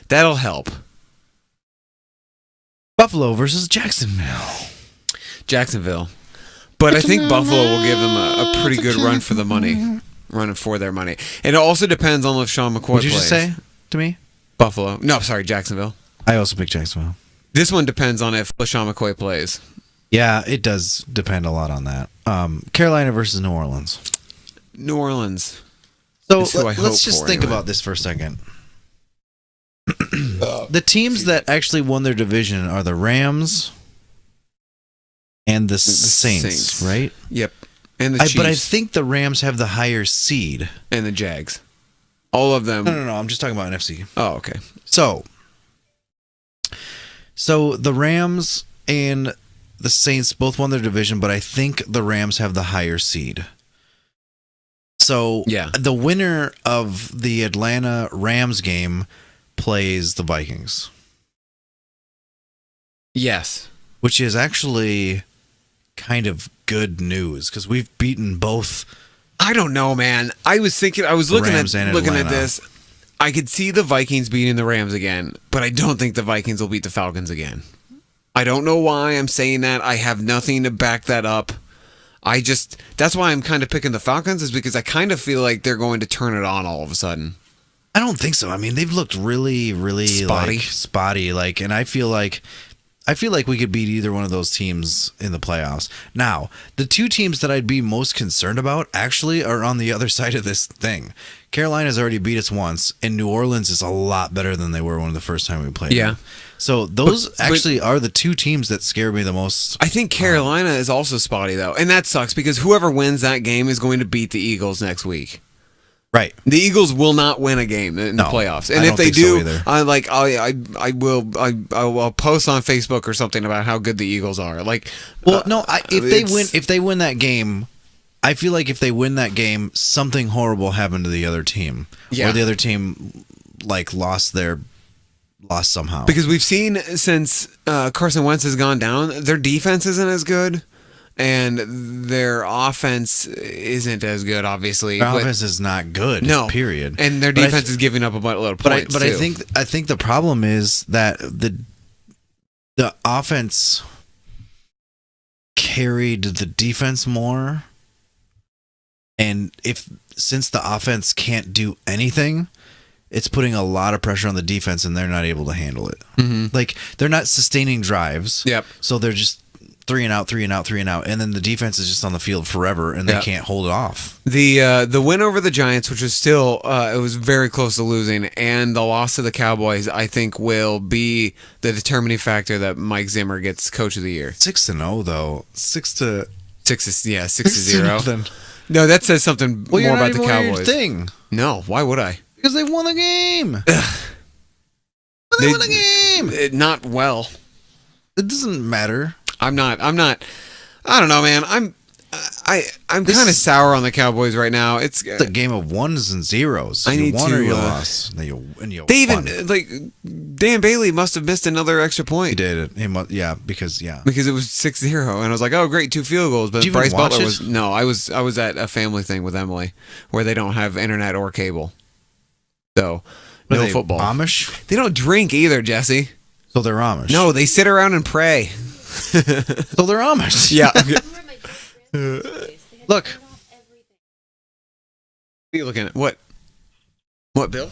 That'll help. Buffalo versus Jacksonville. Jacksonville. But I think Buffalo will give them a pretty good run for the money. Running for their money. And it also depends on if Sean McCoy What did you plays. just say to me? Buffalo. No, sorry, Jacksonville. I also picked Jacksonville. This one depends on if LaShawn McCoy plays. Yeah, it does depend a lot on that. Carolina versus New Orleans. New Orleans. So That's who I hope let's just for, think anyway. about this for a second. The teams that actually won their division are the Rams and the Saints, right? Yep. And the Chiefs. But I think the Rams have the higher seed. And the Jags. All of them. No. I'm just talking about NFC. Oh, okay. So the Rams and the Saints both won their division, but I think the Rams have the higher seed. So Yeah. the winner of the Atlanta Rams game plays the Vikings, Yes. which is actually kind of good news because we've beaten both. I don't know, man. I was looking Rams at and looking at Atlanta. this. I could see the Vikings beating the Rams again, but I don't think the Vikings will beat the Falcons again. I don't know why I'm saying that. I have nothing to back that up. That's why I'm kind of picking the Falcons, is because I kind of feel like they're going to turn it on all of a sudden. I don't think so. I mean, they've looked really, really spotty. And I feel like we could beat either one of those teams in the playoffs. Now, the two teams that I'd be most concerned about actually are on the other side of this thing. Carolina's already beat us once, and New Orleans is a lot better than they were when the first time we played. Yeah. them. So those But- actually are the two teams that scare me the most. I think Carolina is also spotty, though, and that sucks because whoever wins that game is going to beat the Eagles next week. Right. The Eagles will not win a game in the No, playoffs, I and if don't they think so do, either. I will post on Facebook or something about how good the Eagles are. Like, Well, no, it's- if they win that game, I feel like if they win that game, something horrible happened to the other team, Yeah. or the other team like lost somehow. because we've seen since Carson Wentz has gone down, their defense isn't as good, and their offense isn't as good. Obviously, Their but- offense is not good. no period. and their But I defense th- is giving up a lot of But points. I too. think the problem is that the offense carried the defense more, and since the offense can't do anything, it's putting a lot of pressure on the defense, and they're not able to handle it. Mhm. Like they're not sustaining drives. Yep. So they're just 3 and out, and then the defense is just on the field forever, and they Yeah. can't hold it off. The win over the Giants, which was still it was very close to losing, and the loss to the Cowboys, I think will be the determining factor that Mike Zimmer gets Coach of the Year. 6-0 though. 6 to 6-0. nothing. No, that says something Well, you're more not about the even wearing your Cowboys. thing No, why would I? because they won the game. They won the game. Not well. It doesn't matter. I'm not. I don't know, man. I'm kind of sour on the Cowboys right now. It's It's a game of ones and zeros. I you need won to, or you uh, lost. And you they won. even like Dan Bailey must have missed another extra He point. did it. Because Because it was 6-0, and I was like, "Oh, great, 2 field goals." But Did you even Bryce watch Butler it? was no. I was at a family thing with Emily where they don't have internet or cable, so Are no they football. Amish. They don't drink either, Jesse. So they're Amish. No, they sit around and pray. So they're Amish. Yeah. Look. What are you looking at? What? What, Bill?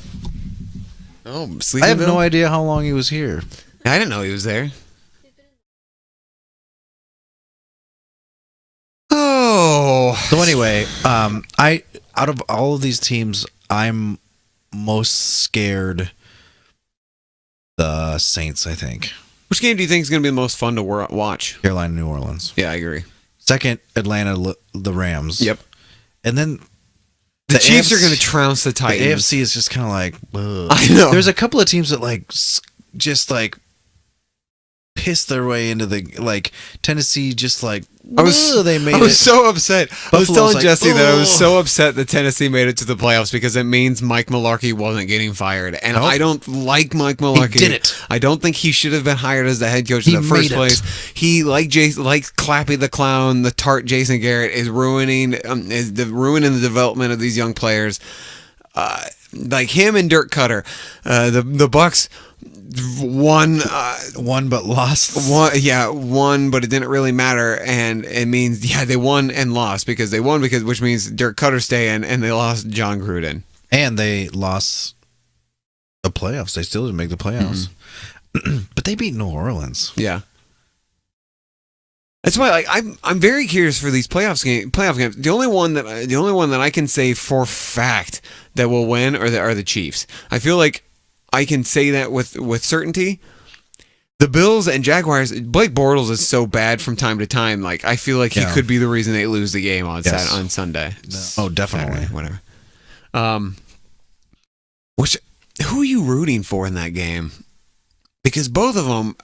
Oh, sleeping I have Bill? no idea how long he was here. I didn't know he was there. Oh. So anyway, I out of all of these teams, I'm most scared the Saints. I think Which game do you think is going to be the most fun to watch? Carolina, New Orleans. Yeah, I agree. Second, Atlanta, the Rams. Yep. And then The Chiefs are AFC going to trounce the The Titans. AFC is just kind of like, ugh. I know. There's a couple of teams that like just like piss their way into the like Tennessee. Just like they made I was it. so upset. I was Buffalo's telling like, Jesse that I was "Ugh." so upset that Tennessee made it to the playoffs because it means Mike Mularkey wasn't getting fired. And Nope. I don't like Mike Mularkey. He did it. I don't think he should have been hired as the head coach He in the first made it. place. He, like Clappy the Clown, the tart Jason Garrett, is ruining the development of these young players. Like him and Dirk Cutter. The Bucks won. One but lost. Won, but it didn't really matter, and it means they won and lost because they won which means Dirk Cutter staying, and they lost John Gruden. And they lost the playoffs. They still didn't make the playoffs. But they beat New Orleans. Yeah, that's why I'm very curious for these playoff games. The only one that I can say for fact that will win are the Chiefs. I feel like I can say that with certainty. The Bills and Jaguars, Blake Bortles is so bad from time to time. Like I feel like he Yeah. could be the reason they lose the game on Yes. on Sunday. Oh, definitely. Saturday, whatever. Who are you rooting for in that game? Because both of them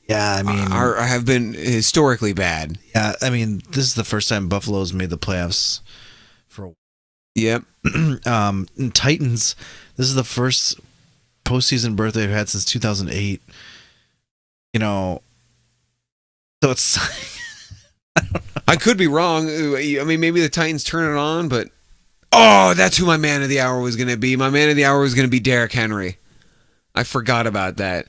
Yeah, I mean, have been historically bad. yeah, I mean, this is the first time Buffalo's made the playoffs for. Yep. Titans. This is the first postseason berth they've had since 2008. You know, so it's. I could be wrong. I mean, maybe the Titans turn it on, but that's who my man of the hour was going to be. My man of the hour was going to be Derrick Henry. I forgot about that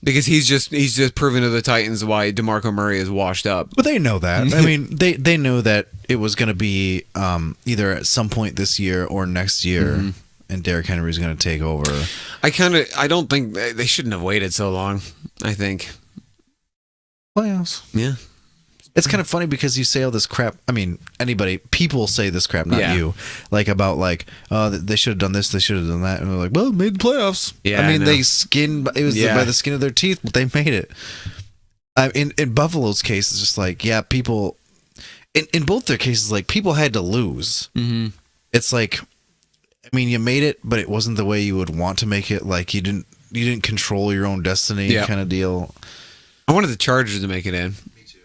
because he's just proven to the Titans why DeMarco Murray is washed up. But they know that. I mean, they know that it was going to be either at some point this year or next year, and Derrick Henry is going to take over. I don't think they shouldn't have waited so long. I think. Playoffs. Yeah. It's kind of funny because you say all this crap. I mean, people say this crap, not Yeah. you. Like about they should have done this, they should have done that, and they're like, well, made the playoffs. Yeah, I mean, I know. they skinned. It was Yeah. by the skin of their teeth, but they made it. In Buffalo's case, it's just like, yeah, people. In both their cases, like people had to lose. Mm-hmm. It's like I mean, you made it, but it wasn't the way you would want to make it. Like you didn't control your own destiny, kind of deal. I wanted the Chargers to make it in. Me too.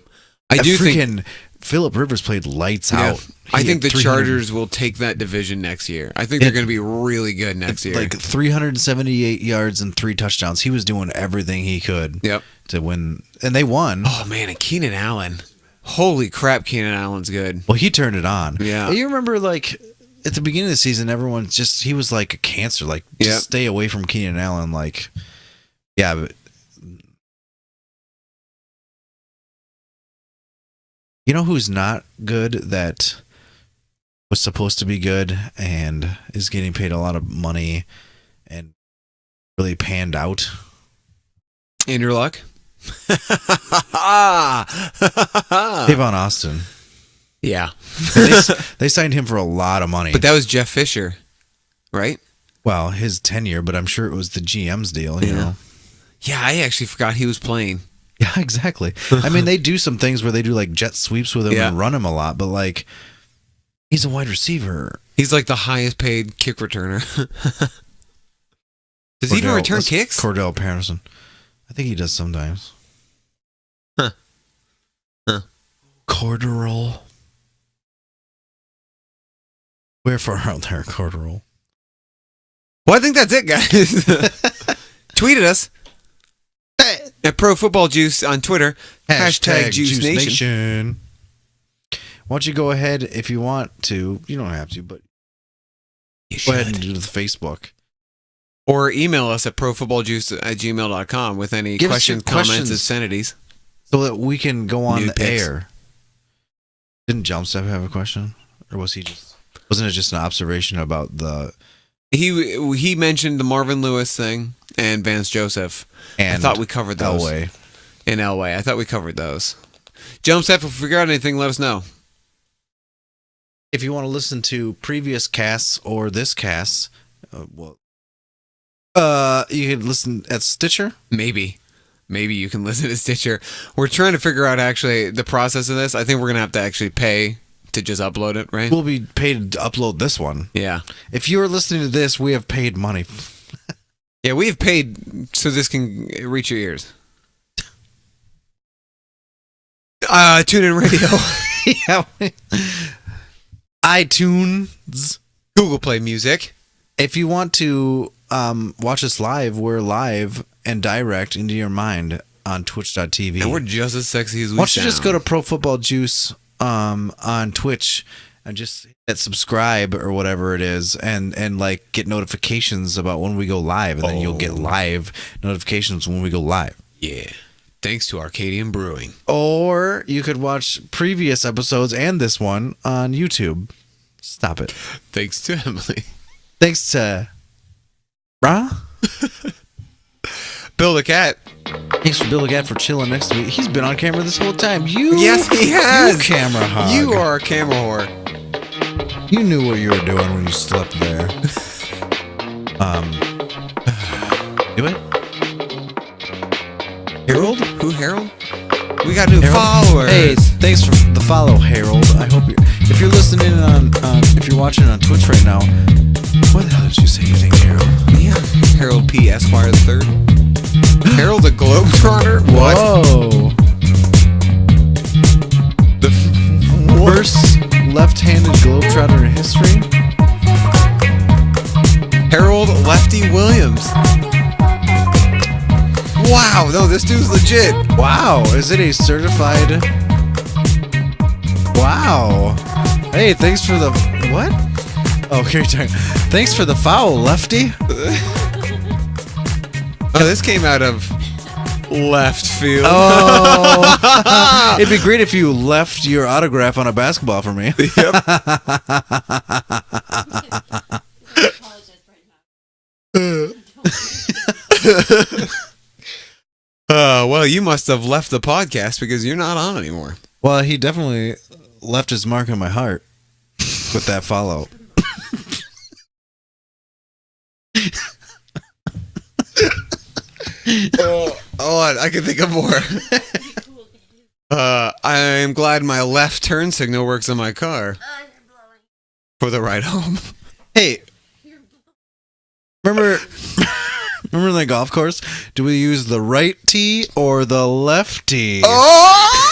I do think Phillip Rivers played lights out. I think the Chargers will take that division next year. I think they're going to be really good next year. Like 378 yards and 3 touchdowns. He was doing everything he could to win, and they won. Oh, man, and Keenan Allen. Holy crap, Keenan Allen's good. Well, he turned it on. Yeah. You remember, like, at the beginning of the season, everyone he was like a cancer. Like, just stay away from Keenan Allen. Like, yeah, but you know who's not good that was supposed to be good and is getting paid a lot of money and really panned out? Andrew Luck? Tavon Austin. Yeah. They signed him for a lot of money. But that was Jeff Fisher, right? Well, his tenure, but I'm sure it was the GM's deal, you know? Yeah, I actually forgot he was playing. Yeah, exactly. I mean, they do some things where they do like jet sweeps with him and run him a lot, but like, he's a wide receiver. He's like the highest paid kick returner. Does he even return kicks? Cordell Patterson. I think he does sometimes. Huh. Corduroy. Wherefore out there, Corduroy. Well, I think that's it, guys. Tweet at us at Pro Football Juice on Twitter. Hashtag Juice Nation. Why don't you go ahead if you want to? You don't have to, but go ahead and do the Facebook. Or email us at profootballjuice@gmail.com with any questions, comments, obscenities. So that we can go on the air. Didn't Jumpstep have a question? Or wasn't it just an observation about the... He mentioned the Marvin Lewis thing and Vance Joseph. And I thought we covered those. Elway. And Elway. I thought we covered those. Jumpstep, if we figure out anything, let us know. If you want to listen to previous casts or this cast, you can listen at Stitcher. Maybe you can listen to Stitcher. We're trying to figure out actually the process of this. I think we're gonna have to actually pay to just upload it, right? We'll be paid to upload this one. Yeah. If you're listening to this, we have paid money. Yeah, we have paid so this can reach your ears. Tune in radio. Yeah. iTunes, Google Play Music. If you want to watch us live, we're live and direct into your mind on twitch.tv. And we're just as sexy as we sound. Why don't you just go to Pro Football Juice on Twitch and just hit subscribe or whatever it is and like get notifications about when we go live, and then you'll get live notifications when we go live. Yeah. Thanks to Arcadian Brewing. Or you could watch previous episodes and this one on YouTube. Stop it. Thanks to Emily. Thanks to Bill the Cat. Thanks for Bill the Cat for chilling next to me. He's been on camera this whole time. Yes, he has. You camera hog. You are a camera whore. You knew what you were doing when you slept there. Do it. Harold? Who, Harold? We got new followers. Hey, thanks for the follow, Harold. I hope if you're listening if you're watching on Twitch right now, why the hell did you say your name, Harold? Yeah, Harold P. Esquire III. Harold the Globetrotter? What? Whoa. The worst left-handed Globetrotter in history? Harold Lefty Williams. Wow, no, this dude's legit. Wow, is it a certified... Wow. Hey, thanks for the... What? Oh, okay, thanks for the foul, Lefty. Oh, this came out of left field. Oh. It'd be great if you left your autograph on a basketball for me. Yep. Well, you must have left the podcast because you're not on anymore. Well, he definitely left his mark on my heart with that follow. Oh, I can think of more. I am glad my left turn signal works on my car for the ride home. Hey, Remember in the golf course? Do we use the right tee or the left tee? Oh!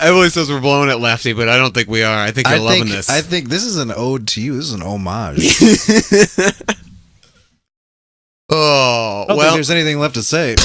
Emily says we're blowing it lefty, but I don't think we are. I think you're loving this. I think this is an ode to you. This is an homage. Oh, I don't think there's anything left to say.